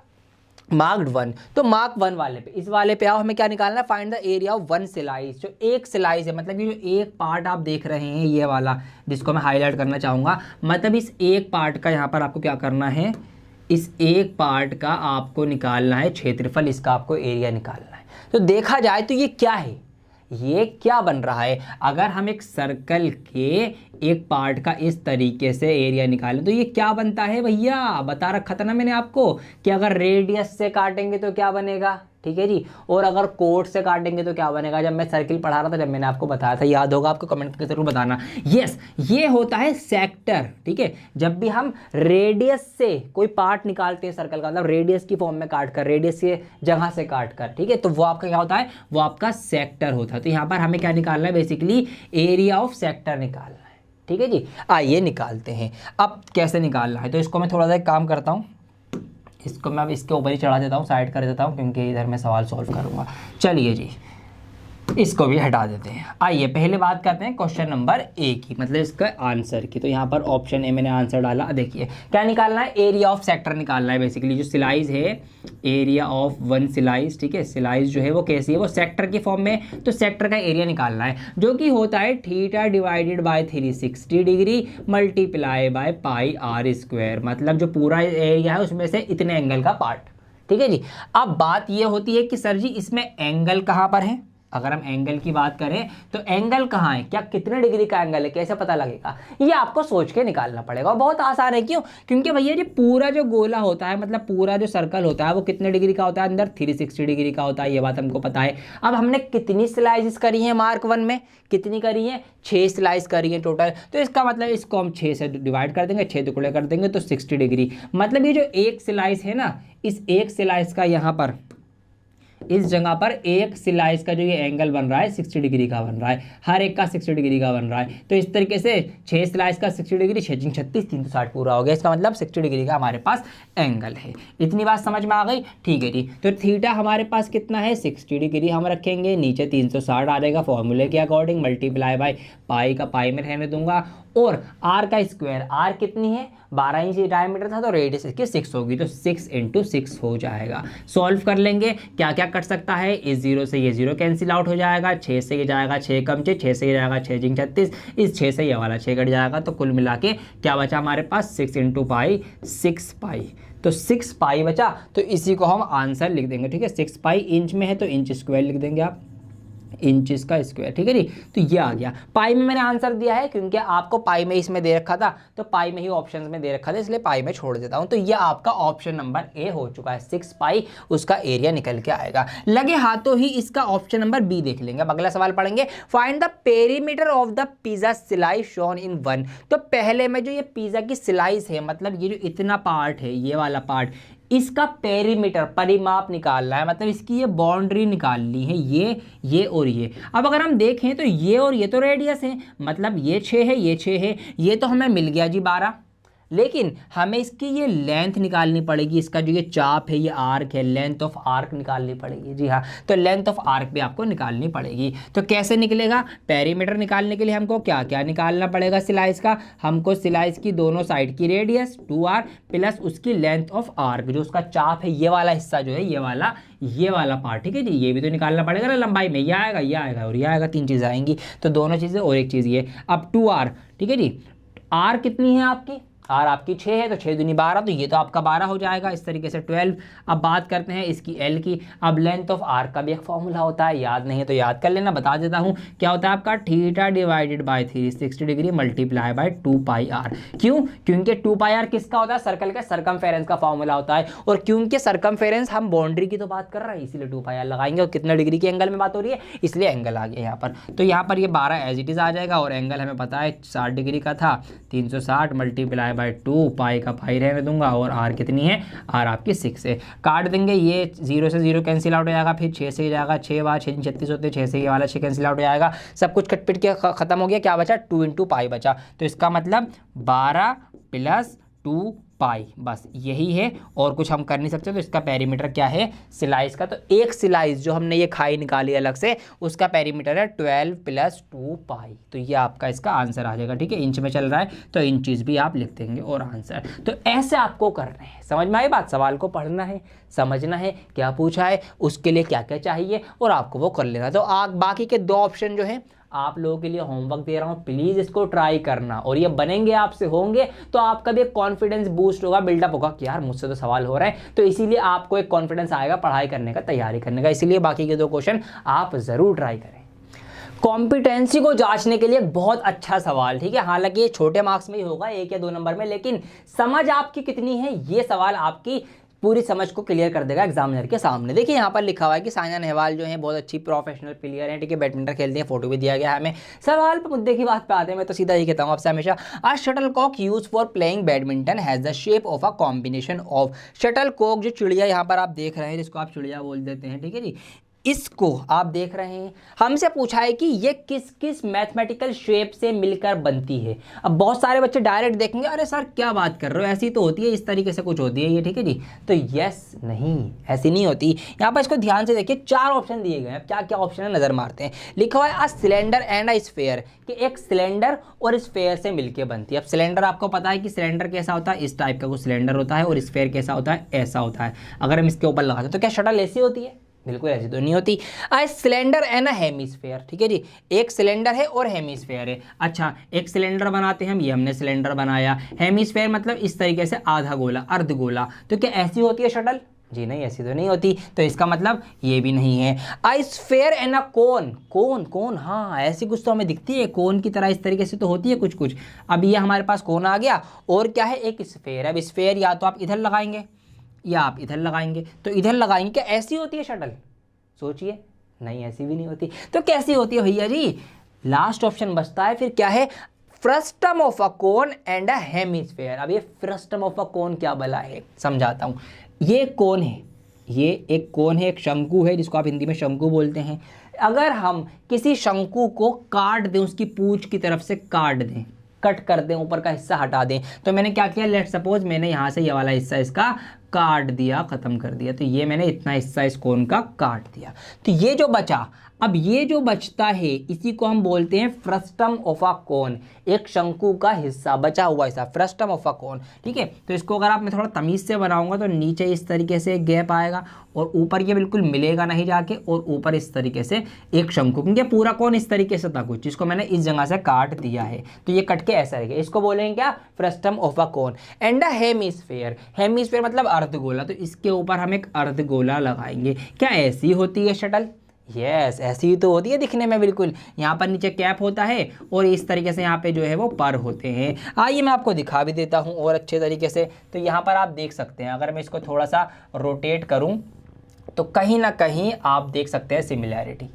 मार्क्ड 1, तो मार्क 1 वाले पे, इस वाले पे आओ, हमें क्या निकालना है, find the area of 1 slice. जो एक स्लाइस है, मतलब ये जो एक पार्ट आप देख रहे हैं, ये वाला जिसको मैं हाईलाइट करना चाहूँगा, मतलब इस एक पार्ट का यहाँ पर आपको क्या करना है, इस एक पार्ट का आपको निकालना है क्षेत्रफल, इसका आपको एरिया निकालना है। तो देखा जाए तो ये क्या है, ये क्या बन रहा है। अगर हम एक सर्कल के एक पार्ट का इस तरीके से एरिया निकालें तो ये क्या बनता है भैया, बता रखा था ना मैंने आपको कि अगर रेडियस से काटेंगे तो क्या बनेगा, ठीक है जी, और अगर कोड से काटेंगे तो क्या बनेगा। जब मैं सर्किल पढ़ा रहा था, जब मैंने आपको बताया था, याद होगा आपको, कमेंट करके जरूर बताना। यस, ये होता है सेक्टर, ठीक है। जब भी हम रेडियस से कोई पार्ट निकालते हैं सर्कल का, मतलब रेडियस की फॉर्म में काट कर, रेडियस के जगह से काट कर, ठीक है, तो वो आपका क्या होता है, वो आपका सेक्टर होता है। तो यहाँ पर हमें क्या निकालना है, बेसिकली एरिया ऑफ सेक्टर निकालना है, ठीक है जी। आइए निकालते हैं। अब कैसे निकालना है, तो इसको मैं थोड़ा सा एक काम करता हूँ, इसको मैं अब इसके ऊपर ही चढ़ा देता हूँ, साइड कर देता हूँ, क्योंकि इधर मैं सवाल सॉल्व करूँगा। चलिए जी, इसको भी हटा देते हैं। आइए पहले बात करते हैं क्वेश्चन नंबर ए की, मतलब इसका आंसर की। तो यहाँ पर ऑप्शन ए मैंने आंसर डाला। देखिए क्या निकालना है, एरिया ऑफ सेक्टर निकालना है। बेसिकली जो स्लाइस है, एरिया ऑफ 1 स्लाइस, ठीक है। स्लाइस जो है वो कैसी है, वो सेक्टर की फॉर्म में, तो सेक्टर का एरिया निकालना है, जो कि होता है theta divided by 360 degree multiply by pi r square, मतलब जो पूरा एरिया है उसमें से इतने एंगल का पार्ट, ठीक है जी। अब बात ये होती है कि सर जी इसमें एंगल कहाँ पर है। अगर हम एंगल की बात करें तो एंगल कहाँ है, क्या कितने डिग्री का एंगल है, कैसे पता लगेगा, ये आपको सोच के निकालना पड़ेगा। बहुत आसान है, क्यों, क्योंकि भैया जी पूरा जो गोला होता है, मतलब पूरा जो सर्कल होता है, वो कितने डिग्री का होता है, अंदर 360 डिग्री का होता है, ये बात हमको पता है। अब हमने कितनी स्लाइसेस करी हैं मार्क 1 में, कितनी करी है, 6 स्लाइस करी है टोटल। तो इसका मतलब इसको हम 6 से डिवाइड कर देंगे, 6 टुकड़े कर देंगे, तो 60 डिग्री। मतलब ये जो एक स्लाइस है ना, इस एक स्लाइस का यहाँ पर इस जगह पर एक स्लाइस का जो ये एंगल बन रहा है 60 डिग्री का बन रहा है, हर एक का 60 डिग्री का बन रहा है। तो इस तरीके से 6 स्लाइस का 60 डिग्री, 6 36, 360 पूरा हो गया। इसका मतलब 60 डिग्री का हमारे पास एंगल है। इतनी बात समझ में आ गई, ठीक है जी। तो थीटा हमारे पास कितना है, 60 डिग्री हम रखेंगे, नीचे 360 आ जाएगा फॉर्मूले के अकॉर्डिंग, मल्टीप्लाई बाय पाई का पाई में रहने दूंगा, और आर का स्क्वायर, आर कितनी है 12 इंच डायमीटर था, तो रेडियस इसकी 6 होगी, तो 6 × 6 हो जाएगा। सॉल्व कर लेंगे, क्या क्या कट सकता है, इस 0 से ये 0 कैंसिल आउट हो जाएगा, 6 से ये जाएगा 6 कम 6 से ये जाएगा 6 36, इस 6 से ये वाला 6 कट जाएगा, तो कुल मिला के क्या बचा हमारे पास 6 × पाई, 6 पाई, तो 6 पाई बचा। तो इसी को हम आंसर लिख देंगे, ठीक है। 6 पाई इंच में है तो इंच स्क्वायर लिख देंगे आप, इंचेस का स्क्वायर, ठीक है जी। तो ये आ गया। पाई में मैंने आंसर दिया है क्योंकि आपको पाई में इसमें दे रखा था, तो पाई में ही ऑप्शन में दे रखा था, इसलिए पाई में छोड़ देता हूं। तो ये आपका ऑप्शन नंबर ए हो चुका है, 6 पाई उसका एरिया निकल के आएगा। लगे हाथों ही इसका ऑप्शन नंबर बी देख लेंगे। अब अगला सवाल पढ़ेंगे, find the perimeter of the pizza slice shown in 1। तो पहले में जो ये पिज्जा की स्लाइस है, मतलब ये जो इतना पार्ट है, ये वाला पार्ट, इसका पेरीमीटर परिमाप निकालना है, मतलब इसकी ये बाउंड्री निकालनी है, ये और ये। अब अगर हम देखें तो ये और ये तो रेडियस है, मतलब ये 6 है, ये 6 है, ये तो हमें मिल गया जी 12। लेकिन हमें इसकी ये लेंथ निकालनी पड़ेगी, इसका जो ये चाप है, ये आर्क है, लेंथ ऑफ आर्क निकालनी पड़ेगी। जी हाँ, तो लेंथ ऑफ आर्क भी आपको निकालनी पड़ेगी। तो कैसे निकलेगा? पेरीमीटर निकालने के लिए हमको क्या क्या निकालना पड़ेगा स्लाइस का? हमको स्लाइस की दोनों साइड की रेडियस 2r प्लस उसकी लेंथ ऑफ आर्क, जो उसका चाप है, ये वाला हिस्सा जो है, ये वाला पार्ट, ठीक है जी। ये भी तो निकालना पड़ेगा ना लंबाई में, ये आएगा और ये आएगा, 3 चीज़ें आएंगी। तो दोनों चीज़ें और एक चीज़ ये। अब 2r, ठीक है जी। r कितनी है आपकी? आर आपकी 6 है, तो 6 दूनी 12, तो ये तो आपका 12 हो जाएगा, इस तरीके से 12। अब बात करते हैं इसकी एल की। अब लेंथ ऑफ आर का भी एक फॉर्मूला होता है, याद नहीं है तो याद कर लेना, बता देता हूँ। क्या होता है आपका? Theta divided by 360 degree multiply by 2 pi r. क्यों? क्योंकि 2 पाई आर किसका होता है? सर्कल के सरकमफेरेंस का फॉर्मूला होता है। और क्योंकि सरकमफेरेंस हम बाउंड्री की तो बात कर रहे हैं, इसीलिए 2 पाई आर लगाएंगे। और कितना डिग्री के एंगल में बात हो रही है, इसलिए एंगल आ गया यहाँ पर। तो यहाँ पर ये 12 एज इट इज आ जाएगा, और एंगल हमें पता है 60 डिग्री का था, 360 मल्टीप्लाई बाय 2 पाई का पाई रहने दूंगा। और आर कितनी है? आर आपकी 6 है। काट देंगे, ये 0 से 0 कैंसिल आउट हो जाएगा, फिर 6 से जाएगा, 6 बार 6 36 होते हैं, 6 से ये वाला 6 कैंसिल आउट हो जाएगा। सब कुछ कट पिट के खत्म हो गया। क्या बचा? 2 इंटू पाई बचा। तो इसका मतलब 12 प्लस 2 पाई, बस यही है, और कुछ हम कर नहीं सकते। तो इसका पेरीमीटर क्या है स्लाइस का? तो एक स्लाइस जो हमने ये खाई निकाली अलग से, उसका पेरीमीटर है 12 प्लस 2 पाई। तो ये आपका इसका आंसर आ जाएगा, ठीक है। इंच में चल रहा है तो इंचेस भी आप लिख देंगे और आंसर। तो ऐसे आपको करना है, समझ में आई बात? सवाल को पढ़ना है, समझना है क्या पूछा है, उसके लिए क्या क्या चाहिए, और आपको वो कर लेना। तो बाकी के 2 ऑप्शन जो है आप लोगों के लिए होमवर्क दे रहा हूं, प्लीज इसको ट्राई करना, और ये बनेंगे आपसे होंगे तो आपका भी एक कॉन्फिडेंस बूस्ट होगा, बिल्डअप होगा कि यार मुझसे तो सवाल हो रहा है। तो इसीलिए आपको एक कॉन्फिडेंस आएगा पढ़ाई करने का, तैयारी करने का। इसीलिए बाकी के 2 क्वेश्चन आप जरूर ट्राई करें। कॉम्पिटेंसी को जांचने के लिए बहुत अच्छा सवाल, ठीक है। हालांकि ये छोटे मार्क्स में ही होगा, 1 या 2 नंबर में, लेकिन समझ आपकी कितनी है, ये सवाल आपकी पूरी समझ को क्लियर कर देगा एग्जामिनर के सामने। देखिए यहाँ पर लिखा हुआ है कि साइना नेहवाल जो है बहुत अच्छी प्रोफेशनल प्लेयर हैं, ठीक है, बैडमिंटन खेलती हैं, फोटो भी दिया गया है हमें। सवाल पर मुद्दे की बात पे आते हैं, मैं तो सीधा ही कहता हूँ आपसे हमेशा, a shuttlecock use for playing badminton has the shape of a combination of. Shuttlecock जो चिड़िया यहाँ पर आप देख रहे हैं, जिसको आप चिड़िया बोल देते हैं, ठीक है जी, इसको आप देख रहे हैं, हमसे पूछा है कि ये किस किस मैथमेटिकल शेप से मिलकर बनती है। अब बहुत सारे बच्चे डायरेक्ट देखेंगे, अरे सर क्या बात कर रहे हो, ऐसी तो होती है, इस तरीके से कुछ होती है ये, ठीक है जी। तो यस, नहीं, ऐसी नहीं होती। यहाँ पर इसको ध्यान से देखिए, 4 ऑप्शन दिए गए हैं। क्या क्या ऑप्शन है नजर मारते हैं। लिखा हुआ है a cylinder and a sphere, कि एक सिलेंडर और स्फेयर से मिलकर बनती है। अब सिलेंडर आपको पता है कि सिलेंडर कैसा होता है, इस टाइप का कुछ सिलेंडर होता है, और स्फेयर कैसा होता है, ऐसा होता है। अगर हम इसके ऊपर लगाते हैं तो क्या शटल ऐसी होती है? बिल्कुल ऐसी तो नहीं होती। सिलेंडर एंड अ हेमीस्फेयर, ठीक है जी, एक सिलेंडर है और हेमीस्फेयर है। अच्छा, एक सिलेंडर बनाते हैं हम, ये हमने सिलेंडर बनाया। हेमीस्फेयर मतलब इस तरीके से आधा गोला, अर्ध गोला। तो क्या ऐसी होती है शटल? जी नहीं, ऐसी तो नहीं होती। तो इसका मतलब ये भी नहीं है। स्फेयर एंड अ कोन, कोन कोन, हाँ ऐसी कुछ तो हमें दिखती है, कोन की तरह इस तरीके से तो होती है कुछ कुछ। अब ये हमारे पास कोन आ गया, और क्या है, एक स्फेयर। अब स्फेयर या तो आप इधर लगाएंगे या आप इधर लगाएंगे। तो इधर लगाएंगे, क्या ऐसी होती है शटल? सोचिए, नहीं ऐसी भी नहीं होती। तो कैसी होती है भैया जी? लास्ट ऑप्शन बचता है फिर, क्या है, frustum of a cone and a hemisphere. अब ये फ्रस्टम ऑफ अ कोन क्या भला है, समझाता हूं। ये कोन है, ये एक कोन है, एक शंकु है, जिसको आप हिंदी में शंकु बोलते हैं। अगर हम किसी शंकु को काट दें, उसकी पूंछ की तरफ से काट दें, कट कर दें, ऊपर का हिस्सा हटा दें, तो मैंने क्या किया, लेट सपोज मैंने यहाँ से ये वाला हिस्सा इसका काट दिया, खत्म कर दिया, तो ये मैंने इतना हिस्सा इस कोन का काट दिया। तो ये जो बचा, अब ये जो बचता है इसी को हम बोलते हैं फ्रस्टम ऑफ अ कोन। एक शंकु का हिस्सा, बचा हुआ हिस्सा, फ्रस्टम ऑफ अ कोन, ठीक है। तो इसको अगर आप मैं थोड़ा तमीज़ से बनाऊंगा तो नीचे इस तरीके से एक गैप आएगा, और ऊपर ये बिल्कुल मिलेगा नहीं जाके, और ऊपर इस तरीके से एक शंकु, क्योंकि पूरा कोन इस तरीके से था कुछ, जिसको मैंने इस जगह से काट दिया है। तो ये कट के ऐसा रहेगा, इसको बोलेंगे क्या, frustum of a cone. And a hemisphere, hemisphere मतलब अर्धगोला, तो इसके ऊपर हम एक अर्धगोला लगाएंगे। क्या ऐसी होती है शटल? यस, ऐसी ही तो होती है दिखने में बिल्कुल। यहाँ पर नीचे कैप होता है और इस तरीके से यहाँ पे जो है वो पर होते हैं। आइए मैं आपको दिखा भी देता हूँ और अच्छे तरीके से। तो यहाँ पर आप देख सकते हैं, अगर मैं इसको थोड़ा सा रोटेट करूँ तो कहीं ना कहीं आप देख सकते हैं सिमिलैरिटी।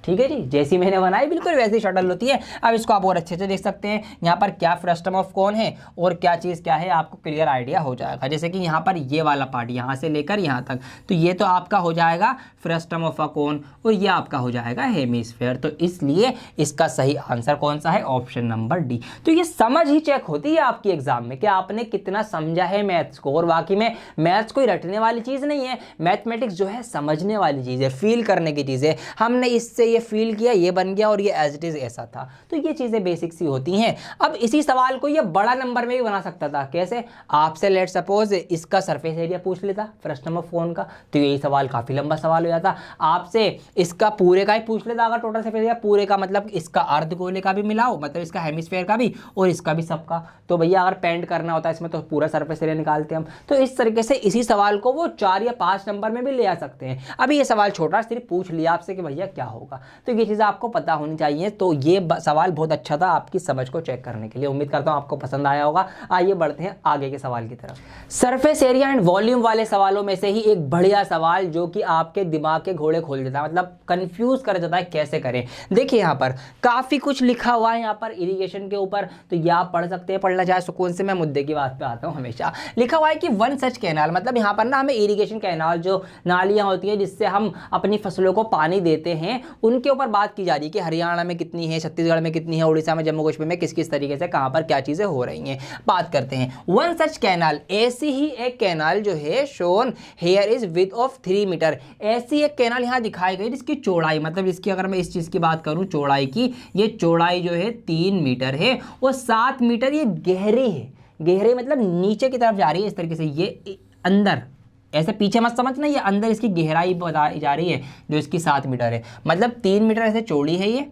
ठीक है जी, जैसी मैंने बनाई बिल्कुल वैसी शटल होती है। अब इसको आप और अच्छे से देख सकते हैं, यहाँ पर क्या फ्रस्टम ऑफ कौन है और क्या चीज़ क्या है, आपको क्लियर आइडिया हो जाएगा। जैसे कि यहाँ पर ये वाला पार्ट यहाँ से लेकर यहाँ तक, तो ये तो आपका हो जाएगा फ्रस्टम ऑफ अ कोन और ये आपका हो जाएगा हेमिस्फेयर। तो इसलिए इसका सही आंसर कौन सा है, ऑप्शन नंबर डी। तो ये समझ ही चेक होती है आपकी एग्जाम में कि आपने कितना समझा है मैथ्स को। और वाकई में मैथ्स कोई रटने वाली चीज़ नहीं है, मैथमेटिक्स जो है समझने वाली चीज़ है, फील करने की चीज़ है। हमने इससे ये फील किया, ये बन गया और ये एज इट इज ऐसा था। तो ये चीजें बेसिक सी होती हैं। अब इसी सवाल को ये बड़ा नंबर में भी बना सकता था। कैसे, आपसे लेट सपोज इसका सरफेस एरिया पूछ लेता फ्रस्टम ऑफ कोन का, तो यही सवाल काफी लंबा सवाल हो जाता। आपसे इसका पूरे का ही पूछ लेता, अगर टोटल सरफेस एरिया पूरे का मतलब इसका अर्धगोले का भी मिलाओ, मतलब इसका हेमिस्फेयर का भी और इसका भी सबका, तो भैया अगर पेंट करना होता है इसमें तो पूरा सरफेस एरिया निकालते हम। तो इस तरीके से इसी सवाल को वो 4 या 5 नंबर में भी ले आ सकते हैं। अभी ये सवाल छोटा सिर्फ पूछ लिया आपसे कि भैया क्या होगा, तो ये चीज़ आपको पता होनी चाहिए। तो ये सवाल बहुत अच्छा था आपकी समझ को चेक करने के लिए। उम्मीद करता हूँ आपको पसंद आया होगा। आइए बढ़ते हैं आगे के सवाल की तरफ। सरफेस एरिया एंड वॉल्यूम वाले सवालों में से ही एक बढ़िया सवाल जो कि आपके दिमाग के घोड़े खोल देता है, मतलब कंफ्यूज कर देता है कैसे करें। देखिए यहाँ पर काफी कुछ लिखा हुआ है यहाँ पर इरिगेशन के ऊपर, तो ये आप पढ़ सकते हैं, पढ़ना चाहे सुकून से। मैं मुद्दे की बात पे आता हूँ। हमेशा लिखा हुआ है कि वन सच कैनाल, मतलब यहाँ पर ना हमें इरिगेशन कैनाल, जो नालियाँ होती हैं जिससे हम अपनी फसलों को पानी देते हैं, उनके ऊपर बात की जा रही है कि हरियाणा में कितनी है, छत्तीसगढ़ में कितनी है, उड़ीसा में, जम्मू कश्मीर में किस किस तरीके से कहां पर क्या चीजें हो रही हैं। बात करते हैं वन सच कैनाल, ऐसी ही एक कैनाल जो है shown here is width of 3 metre. ऐसी एक कैनाल यहां दिखाई गई जिसकी चौड़ाई, मतलब इसकी अगर मैं इस चीज की बात करूं चौड़ाई की, ये चौड़ाई जो है 3 मीटर है और 7 मीटर ये गहरी है। गहरे मतलब नीचे की तरफ जा रही है इस तरीके से, ये अंदर, ऐसे पीछे मत समझना, ये अंदर इसकी गहराई बताई जा रही है जो इसकी 7 मीटर है। मतलब 3 मीटर ऐसे चौड़ी है ये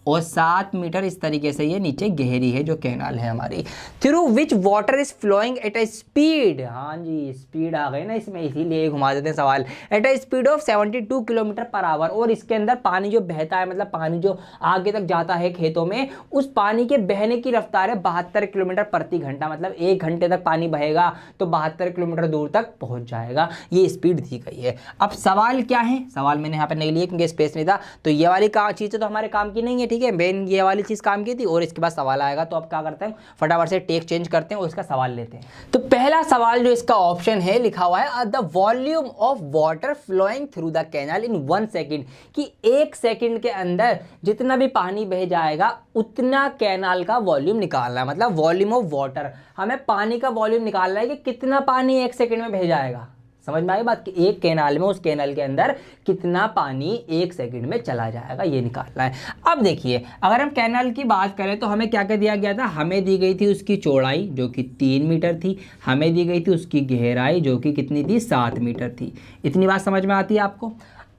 और 7 मीटर इस तरीके से ये नीचे गहरी है जो कैनाल है हमारी। Through which water is flowing at a speed, हाँ जी स्पीड आ गई ना इसमें, इसीलिए घुमा देते हैं सवाल। Eight a speed of 72 kilometre per hour, और इसके अंदर पानी जो बहता है, मतलब पानी जो आगे तक जाता है खेतों में, उस पानी के बहने की रफ्तार है 72 किलोमीटर प्रति घंटा। मतलब 1 घंटे तक पानी बहेगा तो 72 किलोमीटर दूर तक पहुंच जाएगा, ये स्पीड दी गई है। अब सवाल क्या है, सवाल मैंने यहाँ पर नहीं लिया क्योंकि स्पेस नहीं था, तो ये वाली चीज़ तो हमारे काम की नहीं है। ठीक है, मेन ये वाली चीज काम की थी और इसके बाद सवाल आएगा। तो अब क्या करते हैं, फटाफट से टेक चेंज करते हैं और इसका सवाल लेते हैं। तो पहला सवाल जो इसका ऑप्शन है लिखा हुआ है the volume of water flowing through the canal in 1 second, कि 1 सेकेंड के अंदर जितना भी पानी बह जाएगा उतना कैनाल का वॉल्यूम निकालना है। मतलब वॉल्यूम ऑफ वाटर, हमें पानी का वॉल्यूम निकालना है कि कितना पानी 1 सेकेंड में बह जाएगा। समझ में आई बात, कि एक कैनाल में, उस कैनाल के अंदर कितना पानी 1 सेकंड में चला जाएगा, ये निकालना है। अब देखिए, अगर हम कैनाल की बात करें तो हमें क्या क्या दिया गया था, हमें दी गई थी उसकी चौड़ाई जो कि 3 मीटर थी, हमें दी गई थी उसकी गहराई जो कि कितनी थी, 7 मीटर थी। इतनी बात समझ में आती है आपको।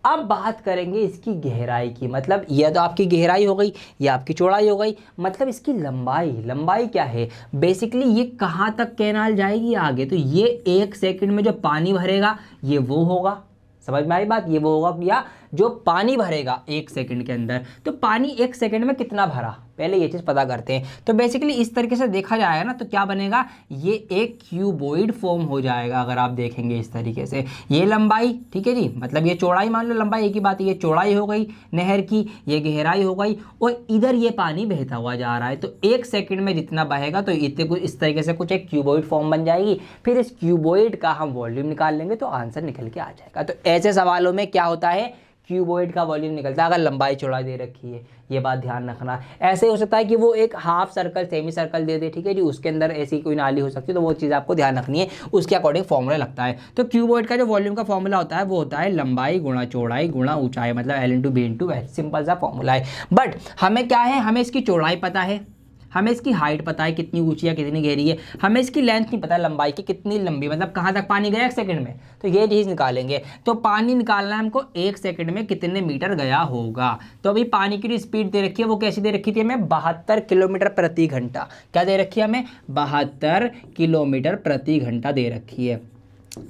अब बात करेंगे इसकी गहराई की, मतलब यह तो आपकी गहराई हो गई, यह आपकी चौड़ाई हो गई, मतलब इसकी लंबाई। लंबाई क्या है, बेसिकली ये कहाँ तक कैनाल जाएगी आगे, तो ये 1 सेकंड में जो पानी भरेगा ये वो होगा। समझ में आई बात, ये वो होगा, या जो पानी भरेगा 1 सेकंड के अंदर, तो पानी 1 सेकंड में कितना भरा, पहले ये चीज़ पता करते हैं। तो बेसिकली इस तरीके से देखा जाएगा ना, तो क्या बनेगा, ये एक क्यूबॉइड फॉर्म हो जाएगा। अगर आप देखेंगे इस तरीके से, ये लंबाई, ठीक है जी, मतलब ये चौड़ाई मान लो, लंबाई एक ही बात है, ये चौड़ाई हो गई नहर की, ये गहराई हो गई, और इधर ये पानी बहता हुआ जा रहा है। तो 1 सेकंड में जितना बहेगा तो इतने कुछ इस तरीके से कुछ एक क्यूबॉइड फॉर्म बन जाएगी। फिर इस क्यूबॉइड का हम वॉल्यूम निकाल लेंगे तो आंसर निकल के आ जाएगा। तो ऐसे सवालों में क्या होता है, क्यूबॉइड का वॉल्यूम निकलता है अगर लंबाई चौड़ाई दे रखी है, ये बात ध्यान रखना। ऐसे हो सकता है कि वो एक हाफ सर्कल, सेमी सर्कल दे दे, ठीक है जी, उसके अंदर ऐसी कोई नाली हो सकती है, तो वो चीज़ आपको ध्यान रखनी है, उसके अकॉर्डिंग फॉर्मूला लगता है। तो क्यूबॉइड का जो वॉल्यूम का फॉर्मूला होता है वो होता है लंबाई गुणा चौड़ाई गुणा ऊंचाई, मतलब L/B/, सिंपल सा फॉर्मूला है। बट हमें क्या है, हमें इसकी चौड़ाई पता है, हमें इसकी हाइट पता है कितनी ऊंची है कितनी गहरी है, हमें इसकी लेंथ नहीं पता लंबाई की कितनी लंबी, मतलब कहाँ तक पानी गया 1 सेकंड में, तो ये चीज़ निकालेंगे। तो पानी निकालना है हमको 1 सेकंड में कितने मीटर गया होगा। तो अभी पानी की जो स्पीड दे रखी है वो कैसी दे रखी थी हमें, 72 किलोमीटर प्रति घंटा। क्या दे रखी है हमें, 72 किलोमीटर प्रति घंटा दे रखी है।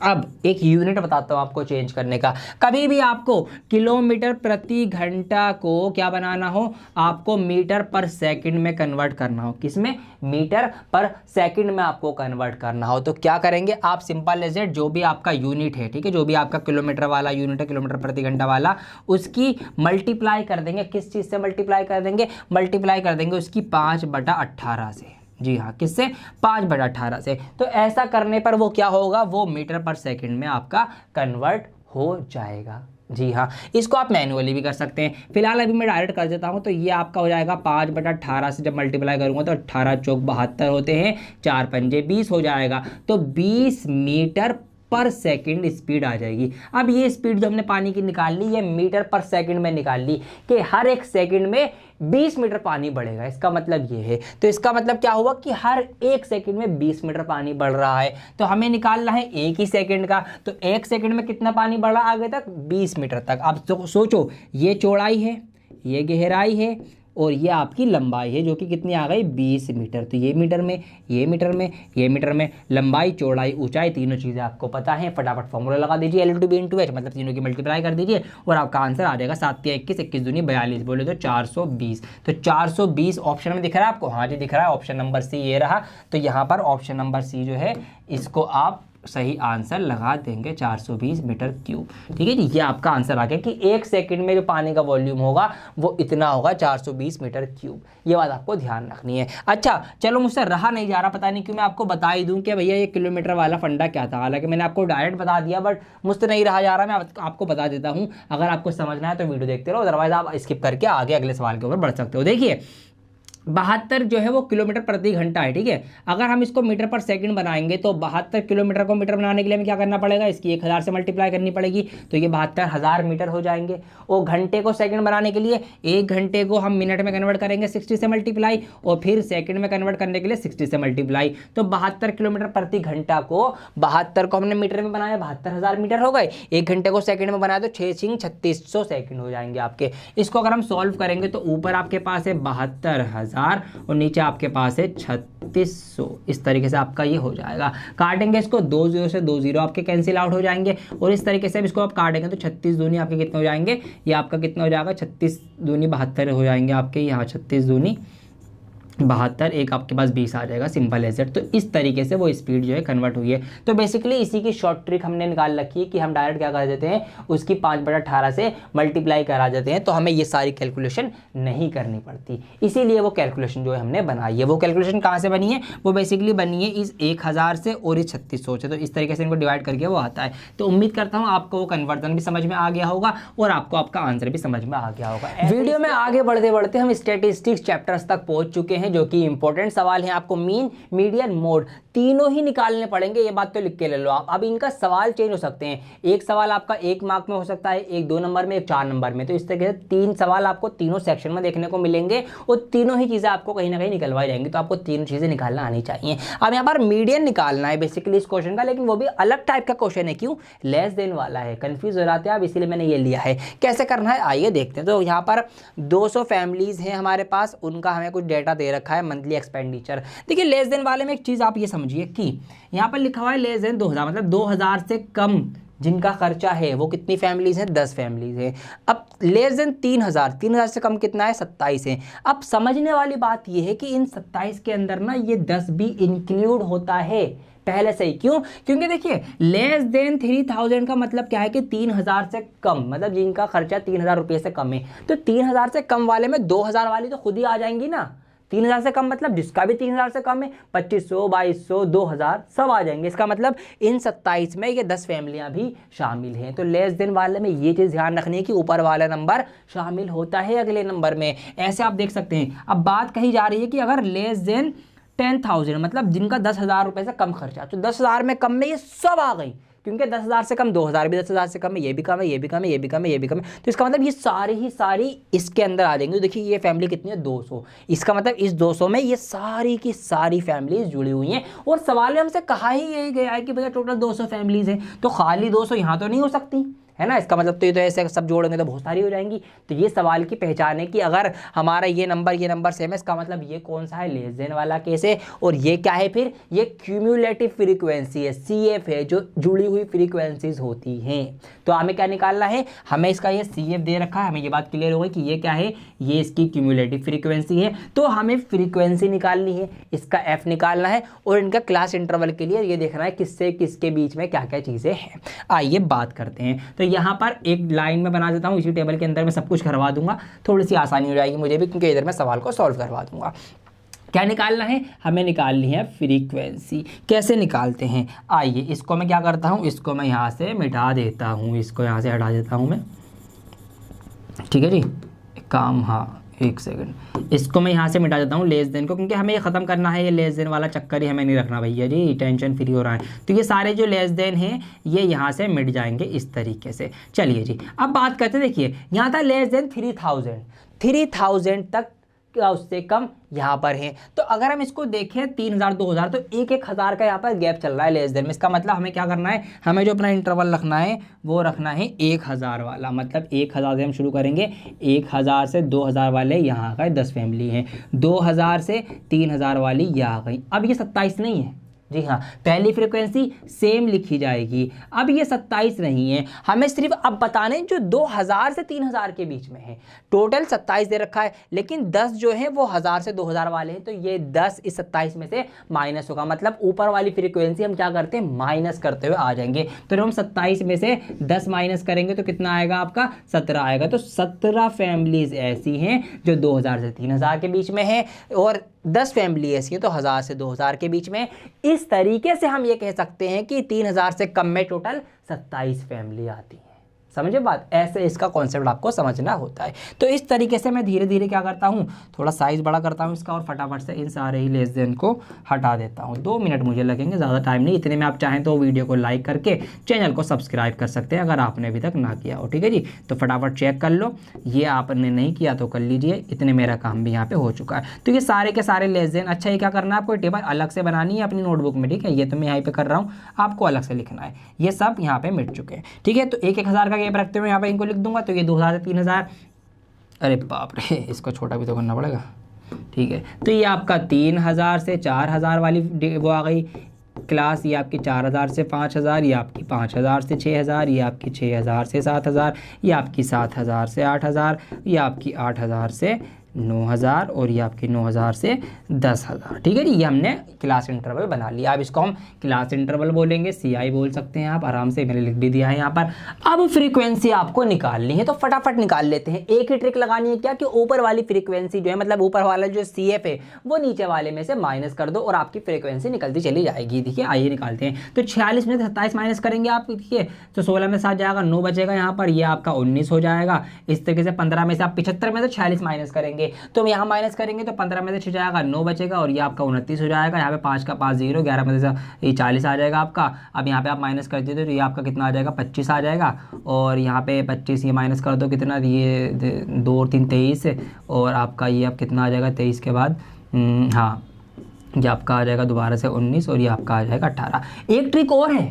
अब एक यूनिट बताता हूँ आपको चेंज करने का। कभी भी आपको किलोमीटर प्रति घंटा को क्या बनाना हो, आपको मीटर पर सेकंड में कन्वर्ट करना हो। किसमें? मीटर पर सेकंड में आपको कन्वर्ट करना हो। तो क्या करेंगे आप, सिंपल एज इट, जो भी आपका यूनिट है, ठीक है, जो भी आपका किलोमीटर वाला यूनिट है, किलोमीटर प्रति घंटा वाला, उसकी मल्टीप्लाई कर देंगे। किस चीज़ से मल्टीप्लाई कर देंगे? मल्टीप्लाई कर देंगे उसकी 5/18 से। जी हाँ, किससे? 5/18 से। तो ऐसा करने पर वो क्या होगा, वो मीटर पर सेकंड में आपका कन्वर्ट हो जाएगा। जी हाँ, इसको आप मैन्युअली भी कर सकते हैं। फिलहाल अभी मैं डायरेक्ट कर देता हूँ। तो ये आपका हो जाएगा 5/18 से जब मल्टीप्लाई करूँगा तो 18 चौक 72 होते हैं, 4 पंजे 20 हो जाएगा। तो 20 मीटर पर सेकंड स्पीड आ जाएगी। अब ये स्पीड जो हमने पानी की निकाल ली, ये मीटर पर सेकंड में निकाल ली कि हर एक सेकंड में 20 मीटर पानी बढ़ेगा। इसका मतलब ये है। तो इसका मतलब क्या हुआ कि हर एक सेकंड में 20 मीटर पानी बढ़ रहा है। तो हमें निकालना है एक ही सेकंड का। तो एक सेकंड में कितना पानी बढ़ रहा है आगे तक? 20 मीटर तक। अब तो सोचो, ये चौड़ाई है, ये गहराई है और ये आपकी लंबाई है, जो कि कितनी आ गई? 20 मीटर। तो ये मीटर में, ये मीटर में, ये मीटर में, लंबाई, चौड़ाई, ऊंचाई, तीनों चीज़ें आपको पता है। फटाफट फॉर्मूला लगा दीजिए, L/B/H, मतलब तीनों की मल्टीप्लाई कर दीजिए और आपका आंसर आ जाएगा 7 या 21, 21 दूनी 42, बोले तो 420। तो 420 ऑप्शन में दिख रहा है आपको? हाँ जी दिख रहा है। ऑप्शन नंबर सी ये रहा। तो यहाँ पर ऑप्शन नंबर सी जो है, इसको आप सही आंसर लगा देंगे, 420 मीटर क्यूब। ठीक है जी, ये आपका आंसर आ गया कि एक सेकंड में जो पानी का वॉल्यूम होगा वो इतना होगा, 420 मीटर क्यूब। ये बात आपको ध्यान रखनी है। अच्छा चलो, मुझसे रहा नहीं जा रहा, पता नहीं क्यों, मैं आपको बता ही दूं कि भैया ये किलोमीटर वाला फंडा क्या था। हालांकि मैंने आपको डायरेक्ट बता दिया, बट मुझसे नहीं रहा जा रहा, मैं आपको बता देता हूँ। अगर आपको समझना है तो वीडियो देखते रहो, अदरवाइज आप स्किप करके आगे अगले सवाल के ऊपर बढ़ सकते हो। देखिए 72 जो है वो किलोमीटर प्रति घंटा है। ठीक है, अगर हम इसको मीटर पर सेकंड बनाएंगे तो 72 किलोमीटर को मीटर बनाने के लिए हमें क्या करना पड़ेगा? इसकी 1000 से मल्टीप्लाई करनी पड़ेगी। तो ये 72,000 मीटर हो जाएंगे। और घंटे को सेकंड बनाने के लिए 1 घंटे को हम मिनट में कन्वर्ट करेंगे 60 से मल्टीप्लाई, और फिर सेकंड में कन्वर्ट करने के लिए 60 से मल्टीप्लाई। तो 72 किलोमीटर प्रति घंटा को, 72 को हमने मीटर में बनाया, 72,000 मीटर हो गए। 1 घंटे को सेकंड में बनाया तो 6×3600 सेकंड हो जाएंगे आपके। इसको अगर हम सॉल्व करेंगे तो ऊपर आपके पास है 72,000 और नीचे आपके पास है 3600। इस तरीके से आपका ये हो जाएगा। काटेंगे इसको, 2 0 से 2 0 आपके कैंसिल आउट हो जाएंगे। और इस तरीके से इसको आप काटेंगे तो 36 दूनी आपके कितने हो जाएंगे? ये आपका कितना हो जाएगा? 36 दूनी 72 हो जाएंगे आपके। यहाँ 36 दूनी 72, एक आपके पास 20 आ जाएगा, सिंपल एज इट। तो इस तरीके से वो स्पीड जो है कन्वर्ट हुई है। तो बेसिकली इसी की शॉर्ट ट्रिक हमने निकाल रखी है कि हम डायरेक्ट क्या कर देते हैं, उसकी 5/18 से मल्टीप्लाई करा देते हैं, तो हमें ये सारी कैलकुलेशन नहीं करनी पड़ती। इसीलिए वो कैलकुलेशन जो है हमने बनाई है। वो कैलकुलेशन कहाँ से बनी है? वो बेसिकली बनी है इस 1000 से और इस 3600 से। तो इस तरीके से इनको डिवाइड करके वो आता है। तो उम्मीद करता हूँ आपको वो कन्वर्जन भी समझ में आ गया होगा और आपको आपका आंसर भी समझ में आ गया होगा। वीडियो में आगे बढ़ते बढ़ते हम स्टैटिस्टिक्स चैप्टर्स तक पहुंच चुके हैं, जो कि इंपॉर्टेंट सवाल हैं। आपको मीन, मीडियन, मोड तीनों ही निकालने पड़ेंगे, ये बात तो लिख के ले लो आप। अब इनका सवाल चेंज हो सकते हैं। एक सवाल आपका 1 मार्क में हो सकता है, एक 2 नंबर में, एक 4 नंबर में। तो इस तरीके से 3 सवाल आपको तीनों सेक्शन में देखने को मिलेंगे और तीनों ही चीजें आपको कहीं ना कहीं निकलवाई जाएंगी। तो आपको तीनों चीजें निकालना आनी चाहिए। अब यहाँ पर मीडियन निकालना है बेसिकली इस क्वेश्चन का, लेकिन वो भी अलग टाइप का क्वेश्चन है। क्यों? लेस देन वाला है, कंफ्यूज हो जाते हैं आप, इसीलिए मैंने ये लिया है। कैसे करना है आइए देखते हैं। तो यहाँ पर 200 फैमिलीज हैं हमारे पास, उनका हमें कुछ डेटा दे रखा है, मंथली एक्सपेंडिचर। देखिए लेस देन वाले में एक चीज आप ये समझिए कि यहाँ पर लिखा हुआ है लेस देन 2000, मतलब 2000 से कम जिनका खर्चा है वो कितनी फैमिलीज हैं? 10 फैमिलीज हैं। अब लेस देन 3000 से कम कितना है? 27 है। अब समझने वाली बात ये है कि इन 27 के अंदर ना ये 10 भी इंक्लूड होता है पहले से ही। क्यों? क्योंकि देखिए लेस देन 3000 का मतलब क्या है कि 3000 से कम, मतलब जिनका खर्चा 3000 रुपये से कम है। तो 3000 से कम वाले में 2000 वाली तो खुद ही आ जाएंगी ना। 3000 से कम मतलब जिसका भी 3000 से कम है, 2500, 2200, 2000 सब आ जाएंगे। इसका मतलब इन 27 में ये 10 फैमिलियां भी शामिल हैं। तो लेस देन वाले में ये चीज़ ध्यान रखनी है कि ऊपर वाला नंबर शामिल होता है अगले नंबर में। ऐसे आप देख सकते हैं। अब बात कही जा रही है कि अगर लेस देन 10,000 मतलब जिनका 10,000 रुपये से कम खर्चा, तो 10,000 में कम में ये सब आ गई, क्योंकि 10,000 से कम 2000 भी 10,000 से कम है, ये भी कम है, ये भी कम है, ये भी कम है, ये भी कम है। तो इसका मतलब ये सारी ही सारी इसके अंदर आ जाएंगे। तो देखिए ये फैमिली कितनी है? 200। इसका मतलब इस 200 में ये सारी की सारी फैमिलीज जुड़ी हुई हैं। और सवाल में हमसे कहा ही यही गया है कि भैया टोटल 200 फैमिलीज हैं, तो खाली 200 यहाँ तो नहीं हो सकती, है ना। इसका मतलब तो ये तो ऐसे सब जोड़ेंगे तो बहुत सारी हो जाएंगी। तो ये सवाल की पहचान है कि अगर हमारा ये नंबर सेम है, इसका मतलब ये कौन सा है, लेस देन वाला केस है। और ये क्या है फिर, ये क्यूम्युलेटिव फ्रीक्वेंसी है, CF है, जो जुड़ी हुई फ्रीक्वेंसीज होती हैं। तो हमें क्या निकालना है, हमें इसका ये CF दे रखा है, हमें ये बात क्लियर हो गई कि ये क्या है, ये इसकी क्यूम्युलेटिव फ्रीक्वेंसी है। तो हमें फ्रीक्वेंसी निकालनी है, इसका F निकालना है और इनका क्लास इंटरवल के लिए ये देखना है किससे किसके बीच में क्या क्या चीज़ें हैं। आइए बात करते हैं। तो यहाँ पर एक लाइन में बना देता हूँ, इसी टेबल के अंदर मैं सब कुछ करवा दूंगा, थोड़ी सी आसानी हो जाएगी मुझे भी, क्योंकि इधर मैं सवाल को सॉल्व करवा दूंगा। क्या निकालना है, हमें निकालनी है फ्रीक्वेंसी। कैसे निकालते हैं, आइए इसको मैं क्या करता हूँ, इसको मैं यहाँ से मिटा देता हूँ, इसको यहाँ से हटा देता हूँ मैं, ठीक है जी। काम, हाँ एक सेकंड, इसको मैं यहाँ से मिटा देता हूँ लेस देन को, क्योंकि हमें ये ख़त्म करना है, ये लेस देन वाला चक्कर ही हमें नहीं रखना भैया जी, टेंशन फ्री हो रहा है। तो ये सारे जो लेस देन हैं ये यहाँ से मिट जाएंगे इस तरीके से। चलिए जी अब बात करते हैं, देखिए यहाँ था लेस देन 3000 तक क्या उससे कम यहाँ पर है। तो अगर हम इसको देखें 3000 2000, तो एक हज़ार का यहाँ पर गैप चल रहा है लेस देन में। इसका मतलब हमें क्या करना है, हमें जो अपना इंटरवल रखना है वो रखना है 1000 वाला। मतलब 1000 से हम शुरू करेंगे, 1000 से 2000 वाले यहाँ आ गए, 10 फैमिली हैं। 2000 से 3000 वाली यहाँ आ गई। अब ये 27 नहीं है, जी हाँ, पहली फ्रीक्वेंसी सेम लिखी जाएगी। अब ये 27 नहीं है, हमें सिर्फ अब बताने जो 2000 से 3000 के बीच में है। टोटल 27 दे रखा है, लेकिन 10 जो है वो 1000 से 2000 वाले हैं। तो ये 10 इस 27 में से माइनस होगा, मतलब ऊपर वाली फ्रीक्वेंसी हम क्या करते हैं, माइनस करते हुए आ जाएंगे। तो जब हम 27 में से 10 माइनस करेंगे तो कितना आएगा आपका, 17 आएगा। तो 17 फैमिलीज ऐसी हैं जो 2000 से 3000 के बीच में है, और 10 फैमिली ऐसी हैं तो 1000 से 2000 के बीच में। इस तरीके से हम ये कह सकते हैं कि 3000 से कम में टोटल 27 फैमिली आती हैं। समझे बात, ऐसे इसका कॉन्सेप्ट आपको समझना होता है। तो इस तरीके से मैं धीरे धीरे क्या करता हूँ, थोड़ा साइज बड़ा करता हूँ इसका, और फटाफट से इन सारे ही लेस देन को हटा देता हूँ। 2 मिनट मुझे लगेंगे, ज़्यादा टाइम नहीं। इतने में आप चाहें तो वीडियो को लाइक करके चैनल को सब्सक्राइब कर सकते हैं अगर आपने अभी तक ना किया हो, ठीक है जी। तो फटाफट चेक कर लो, ये आपने नहीं किया तो कर लीजिए। इतने मेरा काम भी यहाँ पे हो चुका है। तो ये सारे के सारे लेस देन। अच्छा ये क्या करना है, आपको टेबल अलग से बनानी है अपनी नोटबुक में, ठीक है। ये तो मैं यहाँ पे कर रहा हूँ, आपको अलग से लिखना है। ये सब यहाँ पे मिट चुके हैं, ठीक है। तो 1000 का गैप रखते हुए यहाँ पे इनको लिख दूंगा। तो ये 2000 से 3000, अरे बाप रे, इसको छोटा भी तो करना पड़ेगा, ठीक है। तो ये आपका 3000 से 4000 वाली वो आ गई क्लास। ये आपकी 4000 से 5000, ये आपकी 5000 से 6000, ये आपकी 6000 से 7000, ये आपकी 7000 से 8000, ये आपकी 8000 से 9000, और ये आपकी 9000 से 10000, ठीक है जी। ये हमने क्लास इंटरवल बना लिया। अब इसको हम क्लास इंटरवल बोलेंगे, CI बोल सकते हैं आप आराम से, मैंने लिख भी दिया है यहाँ पर। अब फ्रीक्वेंसी आपको निकालनी है, तो फटाफट निकाल लेते हैं। एक ही ट्रिक लगानी है क्या, कि ऊपर वाली फ्रीक्वेंसी जो है, मतलब ऊपर वाला जो CF है वो नीचे वाले में से माइनस कर दो और आपकी फ्रीक्वेंसी निकलती चली जाएगी। देखिए आइए निकालते हैं। तो 46 में से 27 माइनस करेंगे आप, देखिए तो 16 में 7 जाएगा, 9 बचेगा यहाँ पर, ये आपका 19 हो जाएगा। इस तरीके से 15 में से आप 75 में से 46 माइनस करेंगे, तो हम यहाँ माइनस करेंगे तो 15 में से 6 जाएगा, 9 बचेगा, और ये आपका 29 हो जाएगा। यहाँ पे 5 का 5 0, 11 में से ये 40 आ जाएगा आपका। अब यहाँ पे आप माइनस कर देते तो ये आपका कितना आ जाएगा, 25 आ जाएगा। और यहाँ पे 25 ये माइनस कर दो, कितना, ये 2 और 3 23, और आपका ये अब कितना आ जाएगा 23 के बाद, हाँ ये आपका आ जाएगा दोबारा से 19, और ये आपका आ जाएगा 18। एक ट्रिक और है,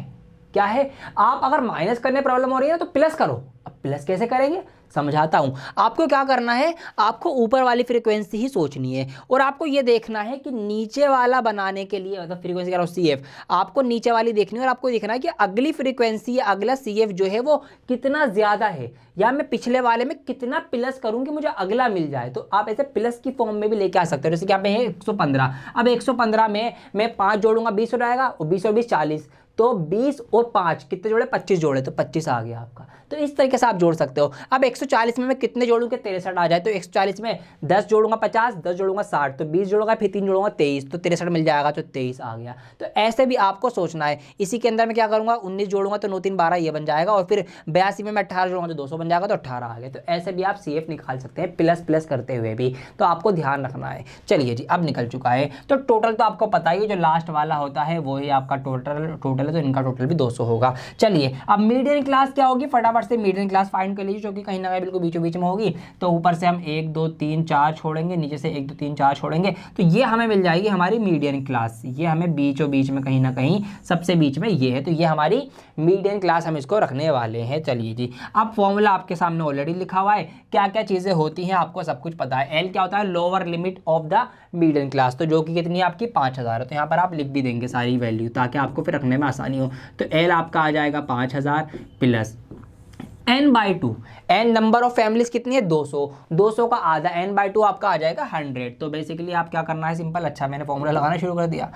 क्या है, आप अगर माइनस करने प्रॉब्लम हो रही है तो प्लस करो। अब प्लस कैसे करेंगे समझाता हूं। आपको क्या करना है, आपको ऊपर वाली फ्रीक्वेंसी ही सोचनी है, और आपको ये देखना है कि नीचे वाला बनाने के लिए, मतलब फ्रीक्वेंसी कह रहा हूं CF, आपको नीचे वाली देखनी है, और आपको देखना है कि अगली फ्रीक्वेंसी या अगला CF जो है वो कितना ज्यादा है, या मैं पिछले वाले में कितना प्लस करूं कि मुझे अगला मिल जाए। तो आप ऐसे प्लस की फॉर्म में भी लेके आ सकते हो। जैसे कि यहाँ पे है 115, अब 115 में मैं 5 जोड़ूंगा 20 हो जाएगा, और 20 और 20 40, तो 20 और 5 कितने जोड़े, 25 जोड़े, तो 25 आ गया आपका। तो इस तरीके से आप जोड़ सकते हो। अब 140 में मैं कितने जोड़ूं कि 63 आ जाए, तो 140 में 10 जोड़ूंगा 50, 10 जोड़ूंगा 60, तो 20 जोड़ूंगा, फिर 3 जोड़ूंगा 23, तो 63 मिल जाएगा, तो 23 आ गया। तो ऐसे भी आपको सोचना है। इसी के अंदर मैं क्या करूंगा, 19 जोड़ूंगा तो 9 3 12 ये बन जाएगा, और फिर 82 में मैं 18 जोड़ूंगा तो 200 बन जाएगा, तो 18 आ गया। तो ऐसे भी आप CF निकाल सकते हैं, प्लस प्लस करते हुए भी। तो आपको ध्यान रखना है। चलिए जी अब निकल चुका है। तो टोटल तो आपको पता ही है, जो लास्ट वाला होता है वो ही आपका टोटल टोटल है, तो इनका टोटल भी 200 होगा। चलिए अब मीडियन क्लास क्या होगी, फटाफट से मीडियन क्लास फाइंड कर लीजिए, जो कि कहीं ना कहीं बिल्कुल बीचों बीच में होगी। तो ऊपर से हम 1 2 3 4 छोड़ेंगे, नीचे से 1 2 3 4 छोड़ेंगे, तो ये हमें मिल जाएगी हमारी मीडियन क्लास। ये हमें बीचों बीच में कहीं ना कहीं सबसे बीच में ये है, तो ये हमारी मीडियन क्लास हम इसको रखने वाले हैं। चलिए जी, अब फॉर्मूला आपके सामने ऑलरेडी लिखा हुआ है, क्या क्या चीज़ें होती हैं आपको सब कुछ पता है। एल क्या होता है, lower limit of the median class, तो जो कि कितनी है आपकी 5000 है। तो यहाँ पर आप लिख भी देंगे सारी वैल्यू ताकि आपको फिर रखने में आसानी हो। तो एल आपका आ जाएगा 5000 plus n/2, n number of families कितनी है 200, 200 का आधा n/2 आपका आ जाएगा 100। तो बेसिकली आप क्या करना है, सिंपल, अच्छा मैंने फॉर्मूला लगाना शुरू कर दिया,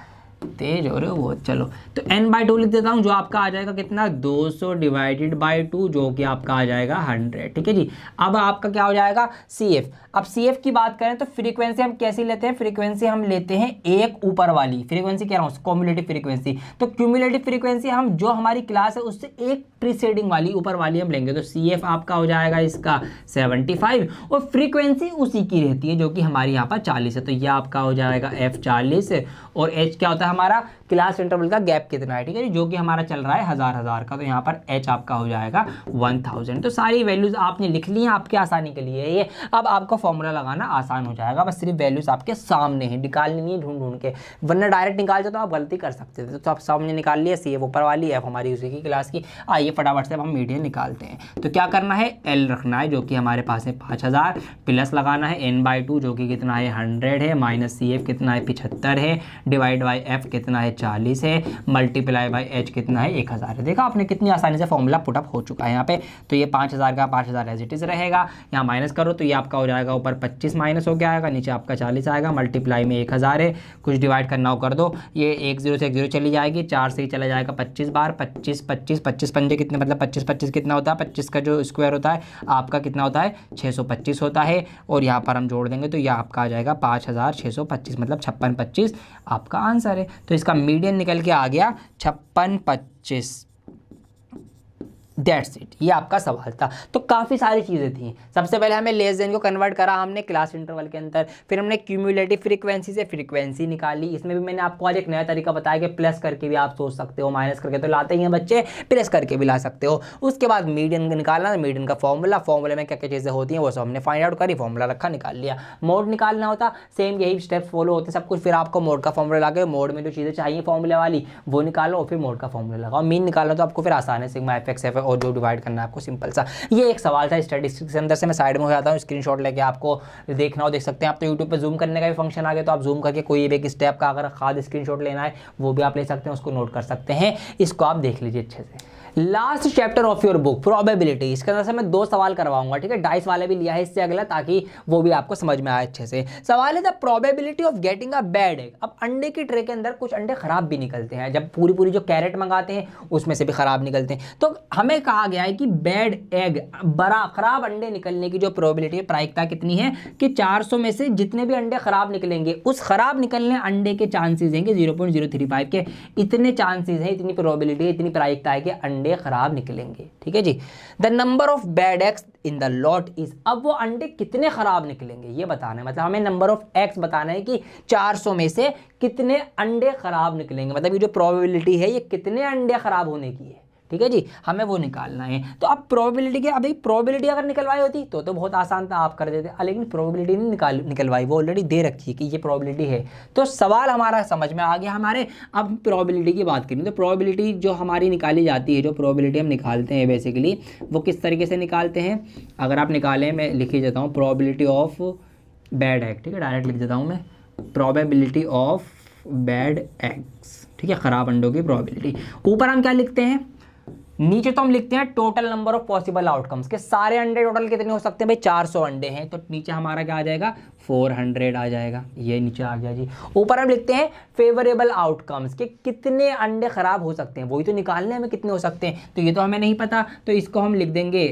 तेज हो रहे हो बहुत। चलो तो n/2 लिख देता हूँ, जो आपका आ जाएगा कितना 200 डिवाइडेड बाई 2, जो कि आपका आ जाएगा 100। ठीक है जी। अब आपका क्या हो जाएगा CF। अब CF की बात करें तो फ्रीक्वेंसी हम कैसी लेते हैं, फ्रीक्वेंसी हम लेते हैं एक ऊपर वाली फ्रीक्वेंसी, कह रहा हूँ क्यूमुलेटिव फ्रीक्वेंसी। तो क्यूमुलेटिव फ्रीक्वेंसी हम जो हमारी क्लास है उससे एक प्रीसीडिंग वाली ऊपर वाली हम लेंगे, तो CF आपका हो जाएगा इसका 75, और फ्रीक्वेंसी उसी की रहती है जो कि हमारी यहाँ पर 40 है, तो यह आपका हो जाएगा F40, और H क्या होता है हमारा क्लास इंटरवल का गैप कितना है, ठीक है, जो कि हमारा चल रहा है 1000 का, तो यहाँ पर H आपका हो जाएगा 1000। तो सारी वैल्यूज आपने लिख ली हैं आपके आसानी के लिए ये। अब आपका फॉर्मूला लगाना आसान हो जाएगा, बस सिर्फ वैल्यूज आपके सामने हैं, निकालनी नहीं है ढूंढ ढूंढ के, वरना डायरेक्ट निकाल जाए तो आप गलती कर सकते थे। तो आप सामने निकाल लिया, CF ऊपर वाली, F हमारी उसी की क्लास की। आइए फटाफट से हम मीडियन निकालते हैं। तो क्या करना है, L रखना है जो कि हमारे पास है 5000, प्लस लगाना है n/2 जो कि कितना है 100 है, माइनस CF कितना है 75 है, डिवाइड बाई F कितना है 40 है, मल्टीप्लाई बाई H कितना है 1000 है। देखा आपने कितनी आसानी से फॉर्मूला पुटअप हो चुका है यहाँ पे। तो ये 5000 का 5000 एज इट इज रहेगा, यहाँ माइनस करो तो ये आपका हो जाएगा ऊपर 25 माइनस हो गया आएगा, नीचे आपका 40 आएगा, मल्टीप्लाई में 1000 है, कुछ डिवाइड करना हो कर दो, ये 1 0 से 1 0 चली जाएगी, 4 से ही चला जाएगा 25 बार, 25 25 25 पंजे कितने, मतलब 25 25 कितना होता है, 25 का जो स्क्वायर होता है आपका कितना होता है 625 होता है, और यहाँ पर हम जोड़ देंगे तो यह आपका आ जाएगा 5625, मतलब 56 25 आपका आंसर है। तो इसका मीडियन निकल के आ गया 56 25। दैट्स इट, ये आपका सवाल था। तो काफ़ी सारी चीज़ें थी। सबसे पहले हमें लेस देन को कन्वर्ट करा हमने क्लास इंटरवल के अंदर, फिर हमने क्यूमुलेटिव फ्रीक्वेंसी से फ्रीक्वेंसी निकाली। इसमें भी मैंने आपको आज एक नया तरीका बताया कि प्लस करके भी आप सोच सकते हो, माइनस करके तो लाते ही हैं बच्चे, प्लस करके भी ला सकते हो। उसके बाद मीडियन निकालना, मीडियन का फॉर्मूले में क्या क्या चीज़ें होती हैं वो सब हमने फाइंड आउट करी, फॉर्मूला रखा, निकाल लिया। मोड निकालना होता, सेम यही स्टेप्स फॉलो होते सब कुछ, फिर आपको मोड का फॉर्मूला लगा, मोड में जो चीज़ें चाहिए फॉर्मूले वाली वो निकालो, और फिर मोड का फॉर्मूला लगाओ। मीन निकालना तो आपको फिर आसान है, सिग्मा FX है, और जो डिवाइड करना आपको सिंपल सा। ये एक सवाल था स्टैटिस्टिक्स के अंदर से, मैं साइड में हो जाता हूँ, स्क्रीनशॉट लेके आपको देखना हो देख सकते हैं आप। तो यूट्यूब पे जूम करने का भी फंक्शन आ गया, तो आप जूम करके कोई भी एक स्टेप का अगर खाद स्क्रीनशॉट लेना है वो भी आप ले सकते हैं, उसको नोट कर सकते हैं। इसको आप देख लीजिए अच्छे से। Last chapter of your book probability, इसके अंदर से मैं 2 सवाल करवाऊंगा, ठीक है, डाइस वाले भी लिया है इससे अगला, ताकि वो भी आपको समझ में आए अच्छे से। सवाल है the probability of getting a bad egg. अब अंडे की ट्रे के अंदर कुछ अंडे खराब भी निकलते हैं, जब पूरी जो कैरेट मंगाते हैं उसमें से भी खराब निकलते हैं। तो हमें कहा गया है कि बैड एग, बड़ा खराब अंडे निकलने की जो प्रोबेबिलिटी है, प्रायिकता कितनी है कि 400 में से जितने भी अंडे खराब निकलेंगे उस खराब निकलने अंडे के चांसेस हैं कि 0.035 के इतने चांसेस हैं, इतनी प्रोबेबिलिटी है, इतनी प्रायिकता है कि अंडे खराब निकलेंगे, ठीक है जी। The number of bad eggs in the lot is, अब वो अंडे कितने खराब निकलेंगे ये बताना है, मतलब हमें नंबर ऑफ एग्स बताना है कि 400 में से कितने अंडे खराब निकलेंगे, मतलब ये जो प्रोबेबिलिटी है ये कितने अंडे खराब होने की है, ठीक है जी, हमें वो निकालना है। तो अब प्रोबेबिलिटी के, अभी प्रोबेबिलिटी अगर निकलवाई होती तो बहुत आसान था, आप कर देते, लेकिन प्रोबेबिलिटी नहीं निकलवाई, वो ऑलरेडी दे रखी है कि ये प्रोबेबिलिटी है। तो सवाल हमारा समझ में आ गया हमारे। अब प्रोबेबिलिटी की बात करें तो प्रोबेबिलिटी जो हमारी निकाली जाती है, जो प्रोबेबिलिटी हम निकालते हैं बेसिकली, वो किस तरीके से निकालते हैं, अगर आप निकालें, मैं लिख ही देता हूँ प्रोबेबिलिटी ऑफ बैड एग, ठीक है, डायरेक्ट लिख देता हूँ मैं, प्रोबेबिलिटी ऑफ बैड एग्स, ठीक है, खराब अंडों की प्रोबेबिलिटी। ऊपर हम क्या लिखते हैं, नीचे तो हम लिखते हैं total number of possible outcomes के, सारे अंडे टोटल कितने हो सकते हैं भाई, 400 अंडे हैं, तो नीचे हमारा क्या आ जाएगा 400 आ जाएगा, ये नीचे आ गया जी। ऊपर हम लिखते हैं फेवरेबल आउटकम्स के कितने अंडे खराब हो सकते हैं, वही तो निकालने हमें कितने हो सकते हैं, तो ये तो हमें नहीं पता, तो इसको हम लिख देंगे,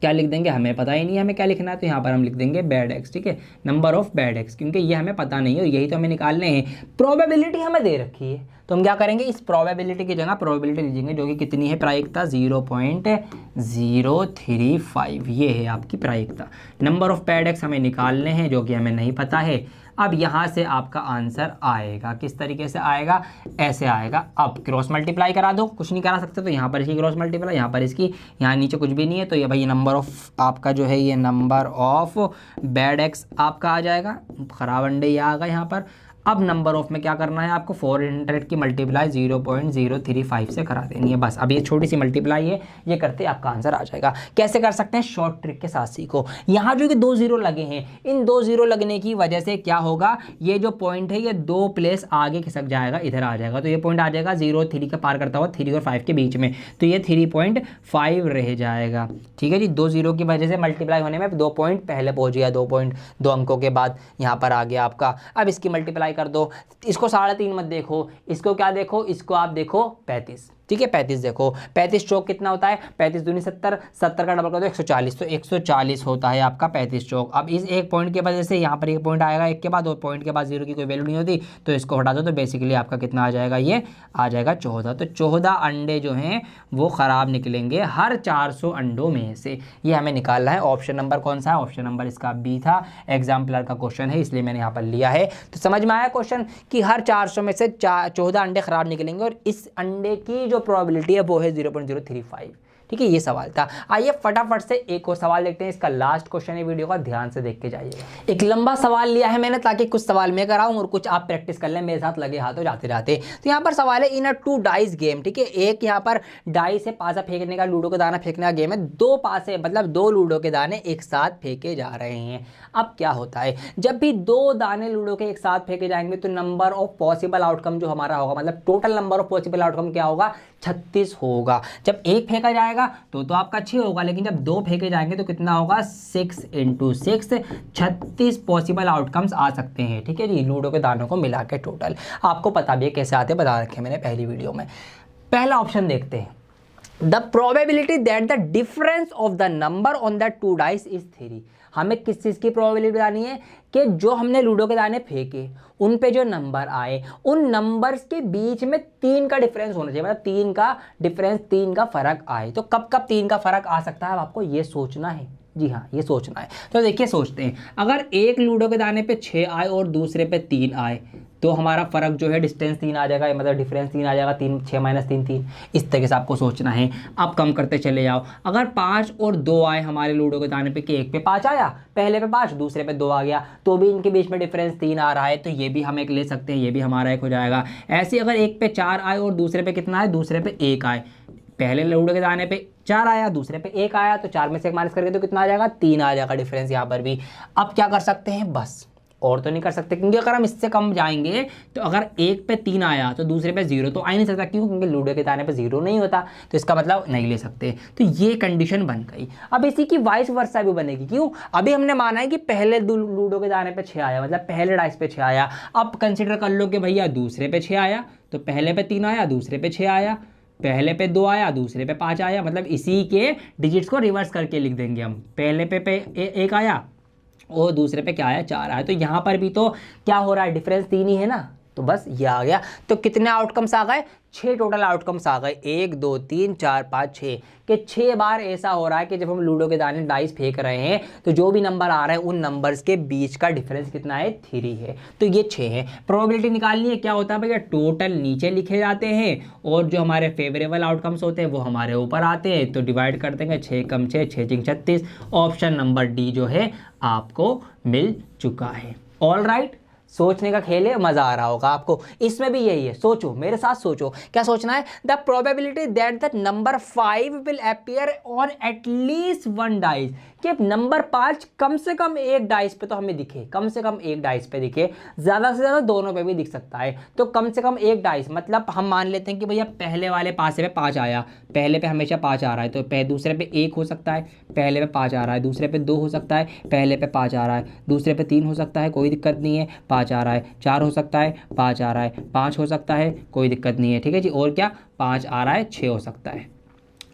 क्या लिख देंगे, हमें पता ही नहीं हमें क्या लिखना है, तो यहाँ पर हम लिख देंगे बैड एग्स, ठीक है, नंबर ऑफ बैड एग्स, क्योंकि ये हमें पता नहीं है, यही तो हमें निकालने हैं। प्रोबेबिलिटी हमें दे रखी है, तो हम क्या करेंगे, इस प्रोबेबिलिटी की जगह प्रोबेबिलिटी लीजिएंगे, जो कि कितनी है प्रायिकता 0.035, ये है आपकी प्रायिकता। नंबर ऑफ बैड एग्स हमें निकालने हैं, जो कि हमें नहीं पता है। अब यहाँ से आपका आंसर आएगा, किस तरीके से आएगा, ऐसे आएगा। अब क्रॉस मल्टीप्लाई करा दो, कुछ नहीं करा सकते तो यहाँ पर इसकी क्रॉस मल्टीप्लाई, यहाँ पर इसकी, यहाँ नीचे कुछ भी नहीं है तो ये भाई नंबर ऑफ आपका जो है ये नंबर ऑफ बैड एक्स आपका आ जाएगा, खराब अंडे ये आ गए यहाँ पर। अब नंबर ऑफ में क्या करना है आपको, 400 की मल्टीप्लाई 0.035 से करा देनी है बस। अब ये छोटी सी मल्टीप्लाई है, ये करते आपका आंसर आ जाएगा। कैसे कर सकते हैं, शॉर्ट ट्रिक के साथ सीखो। यहाँ जो कि 2 0 लगे हैं, इन 2 0 लगने की वजह से क्या होगा, ये जो पॉइंट है ये 2 प्लेस आगे खिसक जाएगा, इधर आ जाएगा। तो ये पॉइंट आ जाएगा 0 3 का पार करता हुआ 3 और 5 के बीच में, तो ये 3.5 रह जाएगा। ठीक है जी, 2 0 की वजह से मल्टीप्लाई होने में 2 पॉइंट पहले पहुँच गया, 2 अंकों के बाद यहाँ पर आ गया आपका। अब इसकी मल्टीप्लाई कर दो, इसको 3.5 मत देखो, इसको क्या देखो, इसको आप देखो 35। ठीक है, 35 देखो, 35 चौक कितना होता है, 35 दूनी 70, 70 का डबल कर दो 140, तो 140 होता है आपका 35 चौक। अब इस एक पॉइंट की वजह से यहाँ पर एक पॉइंट आएगा एक के बाद, और पॉइंट के बाद 0 की कोई वैल्यू नहीं होती, तो इसको हटा दो, तो बेसिकली आपका कितना आ जाएगा, ये आ जाएगा 14। तो 14 अंडे जो हैं वो ख़राब निकलेंगे हर 400 अंडों में से, ये हमें निकालना है। ऑप्शन नंबर कौन सा है, ऑप्शन नंबर इसका बी था, एग्जाम्पलर का क्वेश्चन है इसलिए मैंने यहाँ पर लिया है। तो समझ में आया क्वेश्चन कि हर 400 में से 14 अंडे ख़राब निकलेंगे, और इस अंडे की जो प्रोबेबिलिटी है वो है 0.035। ठीक है, ये सवाल था। आइए फटाफट से एक और सवाल देखते हैं, इसका लास्ट क्वेश्चन है, वीडियो का ध्यान से देख के जाइएगा। एक लंबा सवाल लिया है मैंने ताकि कुछ सवाल मैं कराऊं और कुछ आप प्रैक्टिस कर लें मेरे साथ लगे हाथों जाते जाते। तो यहाँ पर सवाल है इन अ 2 डाइस गेम। ठीक है, एक यहाँ पर डाइस से पासा फेंकने का, लूडो का दाना फेंकने का गेम है। 2 पासे मतलब 2 लूडो के दाने एक साथ फेंके जा रहे हैं। अब क्या होता है, जब भी 2 दाने लूडो के एक साथ फेंके जाएंगे तो नंबर ऑफ पॉसिबल आउटकम जो हमारा होगा, मतलब total number of possible outcome क्या होगा, 36 होगा। जब एक फेंका जाएगा तो आपका 6 होगा, लेकिन जब 2 फेंके जाएंगे तो कितना होगा, 6 × 6, 36 पॉसिबल आउटकम्स आ सकते हैं। ठीक है जी, लूडो के दानों को मिला के टोटल। आपको पता भी है कैसे आते, बता रखे मैंने पहली वीडियो में। पहला ऑप्शन देखते हैं, the probability that the difference of the number on the 2 dice is 3। हमें किस चीज़ की प्रोबेबिलिटी बतानी है कि जो हमने लूडो के दाने फेंके उन पे जो नंबर आए, उन नंबर्स के बीच में 3 का डिफरेंस होना चाहिए, मतलब 3 का डिफरेंस, 3 का फर्क आए। तो कब कब 3 का फर्क आ सकता है, आपको ये सोचना है। जी हाँ, ये सोचना है। तो देखिए सोचते हैं, अगर एक लूडो के दाने पे 6 आए और दूसरे पे 3 आए तो हमारा फर्क जो है डिस्टेंस 3 आ जाएगा, मतलब डिफरेंस 3 आ जाएगा। 3 6 - 3 3, इस तरीके से आपको सोचना है। अब कम करते चले जाओ, अगर 5 और 2 आए हमारे लूडो के दाने पे कि एक पे 5 आया, पहले पे 5 दूसरे पे 2 आ गया, तो भी इनके बीच में डिफरेंस 3 आ रहा है, तो ये भी हम एक ले सकते हैं, ये भी हमारा एक हो जाएगा। ऐसे अगर एक पे 4 आए और दूसरे पे कितना आए, दूसरे पे 1 आए, पहले लूडो के दाने पे 4 आया, दूसरे पे 1 आया, तो 4 में से 1 माइनस करके तो कितना आ जाएगा, 3 आ जाएगा डिफरेंस यहाँ पर भी। अब क्या कर सकते हैं, बस और तो नहीं कर सकते, क्योंकि अगर हम इससे कम जाएंगे तो अगर एक पे 3 आया तो दूसरे पे 0 तो आ ही नहीं सकता, क्यों, क्योंकि लूडो के दाने पे 0 नहीं होता, तो इसका मतलब नहीं ले सकते। तो ये कंडीशन बन गई। अब इसी की वाइस वर्सा भी बनेगी, क्यों, अभी हमने माना है कि पहले लूडो के दाने पे 6 आया, मतलब पहले डाइस पे 6 आया। अब कंसिडर कर लो कि भैया दूसरे पे 6 आया, तो पहले पे 3 आया, दूसरे पे 6 आया, पहले पे 2 आया, दूसरे पे 5 आया, मतलब इसी के डिजिट्स को रिवर्स करके लिख देंगे हम। पहले पे 1 आया और दूसरे पे क्या आया, 4 आया, तो यहाँ पर भी तो क्या हो रहा है, डिफरेंस 3 ही है ना, तो बस ये आ गया। तो कितने आउटकम्स आ गए, 6 टोटल आउटकम्स आ गए, 1 2 3 4 5 6 के 6 बार ऐसा हो रहा है कि जब हम लूडो के दाने डाइस फेंक रहे हैं तो जो भी नंबर आ रहे हैं उन नंबर्स के बीच का डिफरेंस कितना है, 3 है, तो ये 6 है। प्रोबेबिलिटी निकालनी है, क्या होता है भैया, टोटल नीचे लिखे जाते हैं और जो हमारे फेवरेबल आउटकम्स होते हैं वो हमारे ऊपर आते हैं, तो डिवाइड कर देंगे, 6 × 6 6 × 36। ऑप्शन नंबर डी जो है आपको मिल चुका है। ऑल राइट, सोचने का खेल है, मजा आ रहा होगा आपको। इसमें भी यही है, सोचो मेरे साथ, सोचो क्या सोचना है, the probability that the number 5 will appear on at least 1 dice, कि नंबर 5 कम से कम एक डाइस पे तो हमें दिखे, कम से कम एक डाइस पे दिखे, ज़्यादा से ज़्यादा दोनों पे भी दिख सकता है, तो कम से कम एक डाइस, मतलब हम मान लेते हैं कि भैया पहले वाले पासे पे 5 आया, पहले पे हमेशा 5 आ रहा है, तो दूसरे पे 1 हो सकता है, पहले पे 5 आ रहा है, दूसरे पे 2 हो सकता है, पहले पे 5 आ रहा है, दूसरे पे 3 हो सकता है, कोई दिक्कत नहीं है, 5 आ रहा है, 4 हो सकता है, 5 आ रहा है, 5 हो सकता है, कोई दिक्कत नहीं है। ठीक है जी, और क्या, 5 आ रहा है, 6 हो सकता है,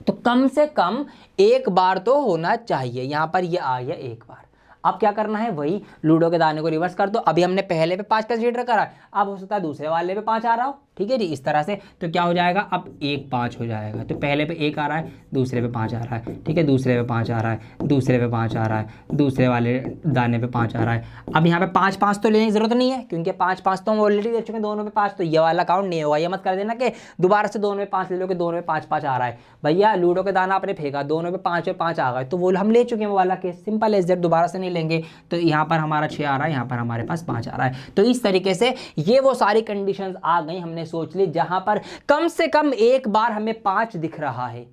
तो कम से कम एक बार तो होना चाहिए। यहाँ पर ये आ गया एक बार। अब क्या करना है, वही लूडो के दाने को रिवर्स कर दो। अभी हमने पहले पे 5 कंसीडर करा है, अब हो सकता है दूसरे वाले पे 5 आ रहा हो, ठीक है जी, इस तरह से। तो क्या हो जाएगा, अब 1 5 हो जाएगा। तो पहले पे 1 आ रहा है, दूसरे पे 5 आ रहा है, ठीक है, दूसरे पे 5 आ रहा है, दूसरे पे 5 आ रहा है, दूसरे वाले दाने पे 5 आ रहा है। अब यहाँ पे 5 5 तो लेने की जरूरत नहीं है, क्योंकि 5 5 तो हम ऑलरेडी ले चुके हैं दोनों पे 5, तो ये वाला काउंट नहीं होगा। ये मत कर देना कि दोबारा से दोनों में 5 ले लो कि दोनों में 5 5 आ रहा है। भैया लूडो का दाना आपने फेंका, दोनों में 5 आ गए, तो वो हम ले चुके हैं वो वाला केस, सिंपल एज दैट, दोबारा से नहीं लेंगे। तो यहाँ पर हमारा 6 आ रहा है, यहाँ पर हमारे पास 5 आ रहा है। तो इस तरीके से ये वो सारी कंडीशंस आ गई, हमने सोच ली जहां पर कम से कम एक बार हमें 5 दिख रहा है।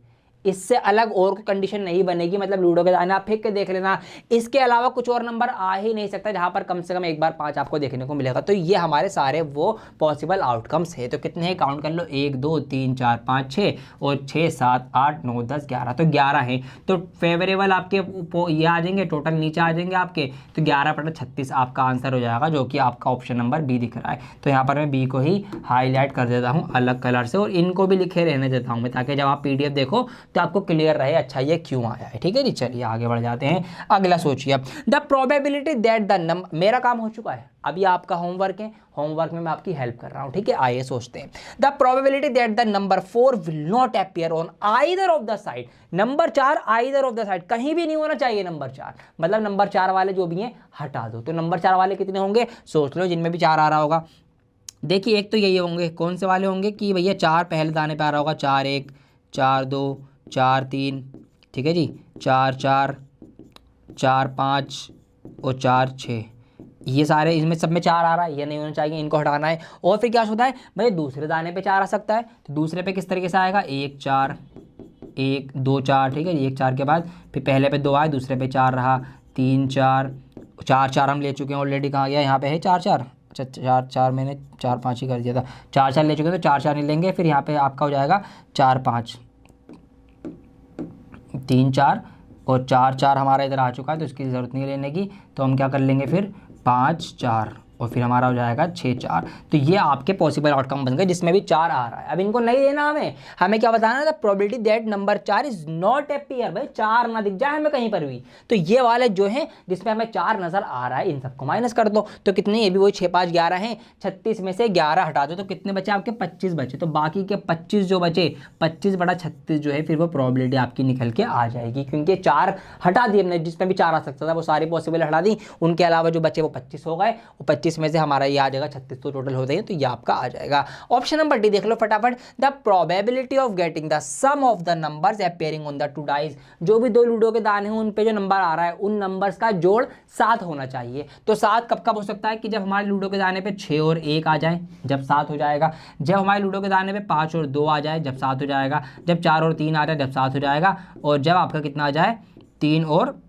इससे अलग और कोई कंडीशन नहीं बनेगी, मतलब लूडो के दाने आप फेंक के देख लेना, इसके अलावा कुछ और नंबर आ ही नहीं सकता जहां पर कम से कम एक बार 5 आपको देखने को मिलेगा। तो ये हमारे सारे वो पॉसिबल आउटकम्स है। तो कितने हैं काउंट कर लो, 1 2 3 4 5 6 और 6 7 8 9 10 11, तो 11 है। तो फेवरेबल आपके ये आ जाएंगे, टोटल नीचे आ जाएंगे आपके, तो 11/36 आपका आंसर हो जाएगा, जो कि आपका ऑप्शन नंबर बी दिख रहा है। तो यहाँ पर मैं बी को ही हाईलाइट कर देता हूँ अलग कलर से, और इनको भी लिखे रहने देता हूँ मैं, ताकि जब आप PDF देखो तो आपको क्लियर रहे अच्छा ये क्यों आया है। ठीक है जी, चलिए आगे बढ़ जाते हैं। अगला सोचिए, the probability that the number, मेरा काम हो चुका है, अभी आपका होमवर्क है, होमवर्क में मैं आपकी हेल्प कर रहा हूं। ठीक है, आइए सोचते हैं। The probability that the number 4 will not appear on either of the side, number 4 either of the side, कहीं भी नहीं होना चाहिए नंबर 4, मतलब नंबर 4 वाले जो भी हैं हटा दो। तो नंबर 4 वाले कितने होंगे, सोच लो, जिनमें भी 4 आ रहा होगा। देखिए एक तो यही होंगे, कौन से वाले होंगे कि भैया 4 पहले दाने पे आ रहा होगा, 4 1 4 2 4 3, ठीक है जी, 4 4 4 5 और 4 6, ये सारे इसमें सब में 4 आ रहा है, ये नहीं होना चाहिए, इनको हटाना है। और फिर क्या होता है भाई, दूसरे दाने पे 4 आ सकता है, तो दूसरे पे किस तरीके से आएगा, 1 4 1 2 4, ठीक है, 1 4 के बाद फिर पहले पे 2 आए, दूसरे पे 4 रहा, 3 4 4 4 हम ले चुके हैं ऑलरेडी, कहाँ गया, यहाँ पे है 4 4, अच्छा 4 4 मैंने 4 5 ही कर दिया था, 4 4 ले चुके हैं, तो 4 4 नहीं लेंगे, फिर यहाँ पे आपका हो जाएगा 4 5 3 4 और 4 4 हमारा इधर आ चुका है, तो इसकी ज़रूरत नहीं लेने की। तो हम क्या कर लेंगे फिर 5 4 और फिर हमारा हो जाएगा 6 4। तो ये आपके पॉसिबल आउटकम बन गए जिसमें भी 4 आ रहा है। अब इनको नहीं लेना, हमें क्या बताना था, probability that number 4 is not appear, भाई 4 ना दिख जाए हमें कहीं पर भी। तो ये वाले जो हैं जिसमें हमें 4 नजर आ रहा है, इन सबको माइनस कर दो। तो कितने, ये भी वही 6 5 11 हैं, 36 में से 11 हटा दो, तो कितने बचे आपके, 25 बचे। तो बाकी के 25 जो बचे, 25/36 जो है, फिर वो प्रोबेबिलिटी आपकी निकल के आ जाएगी, क्योंकि 4 हटा दिए हमने, जिसमें भी 4 आ सकता था वो सारी पॉसिबल हटा दी, उनके अलावा जो बचे वो 25 हो गए, और 25 में से हमारा ये आ जाएगा 36, तो टोटल होते हैं, तो ये आपका आ जाएगा। ऑप्शन नंबर डी देख लो फटाफट, the probability of getting the sum of the numbers appearing on the 2 dice, जो भी 2 लूडो के दाने हैं उन पे जो नंबर आ रहा है, उन नंबर्स का जोड़ 7 होना चाहिए। तो 7 कब कब हो सकता है, कि जब हमारे लूडो के दाने पे 6 और 1 आ जाए, जब 7 हो जाएगा, जब हमारे लूडो के दाने पे 5 और 2 आ जाए, जब 7 हो जाएगा, जब 4 और 3 आ जाए, जब 7 हो जाएगा, और जब आपका कितना आ जाए, 3 और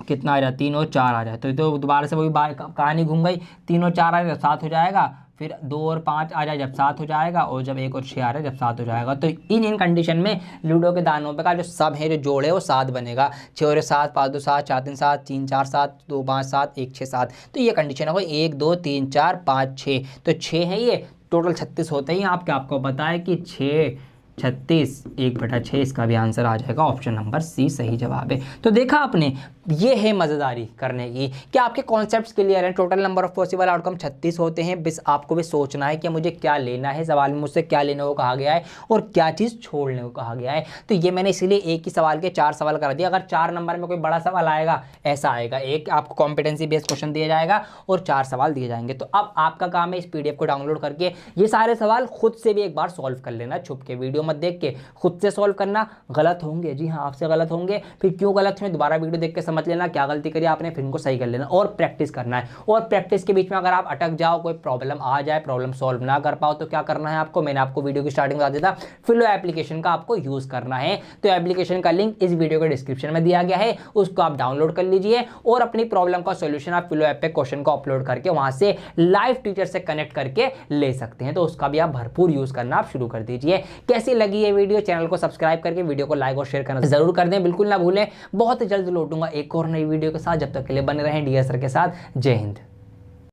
कितना आ जाए, 3 और 4 आ जाए। तो दोबारा से वही कहानी घूम गई, 3 और 4 आ जाए, 7 हो जाएगा, फिर 2 और 5 आ जाए जब 7 हो जाएगा, और जब 1 और 6 आ रहा है जब 7 हो जाएगा। तो इन कंडीशन में लूडो के दानों पे का जो सब है, जो जोड़ है, वो 7 बनेगा। 6 और 7 5 2 7 4 3 7 3 4 7 2 5 7 1 6 7। तो ये कंडीशन होगा 1 2 3 4 5 6, तो 6 है ये, टोटल 36 होते ही आपको पता है कि 6 36 1/6, इसका भी आंसर आ जाएगा, ऑप्शन नंबर सी सही जवाब है। तो देखा आपने, ये है मज़ेदारी करने की कि आपके कॉन्सेप्ट्स क्लियर हैं। Total number of possible outcome 36 होते हैं, बस आपको भी सोचना है कि मुझे क्या लेना है, सवाल में मुझसे क्या लेने को कहा गया है और क्या चीज़ छोड़ने को कहा गया है। तो ये मैंने इसीलिए एक ही सवाल के 4 सवाल कर दिया। अगर 4 नंबर में कोई बड़ा सवाल आएगा, ऐसा आएगा, एक आपको कॉम्पिटेंसी बेस्ड क्वेश्चन दिया जाएगा और 4 सवाल दिए जाएंगे। तो अब आपका काम है इस PDF को डाउनलोड करके ये सारे सवाल खुद से भी एक बार सॉल्व कर लेना, छुप के, वीडियो मत देख के, खुद से सॉल्व करना। गलत होंगे, जी हाँ, आपसे गलत होंगे, फिर क्यों गलत हुए दोबारा वीडियो देख के समझ लेना क्या गलती करी आपने, फिर इनको सही कर लेना और प्रैक्टिस करना है। और प्रैक्टिस के बीच में अगर आप अटक जाओ, कोई प्रॉब्लम आ जाए, प्रॉब्लम सॉल्व ना कर पाओ, तो क्या करना है आपको, मैंने आपको वीडियो की स्टार्टिंग बता दिया था, फिलो एप्लीकेशन का आपको यूज करना है। तो एप्लीकेशन का लिंक इस वीडियो के डिस्क्रिप्शन में दिया गया है, उसको आप डाउनलोड कर लीजिए और अपनी प्रॉब्लम का सोल्यूशन आप फिलो ऐप पे क्वेश्चन को अपलोड करके वहां से लाइव टीचर से कनेक्ट करके ले सकते हैं। तो उसका भी आप भरपूर यूज करना आप शुरू कर दीजिए। कैसी लगी ये वीडियो, चैनल को सब्सक्राइब करके वीडियो को लाइक और शेयर करना जरूर कर दें, बिल्कुल ना भूलें। बहुत जल्द लौटूंगा एक और नई वीडियो के साथ, जब तक के लिए बने रहें DSR के साथ। जय हिंद।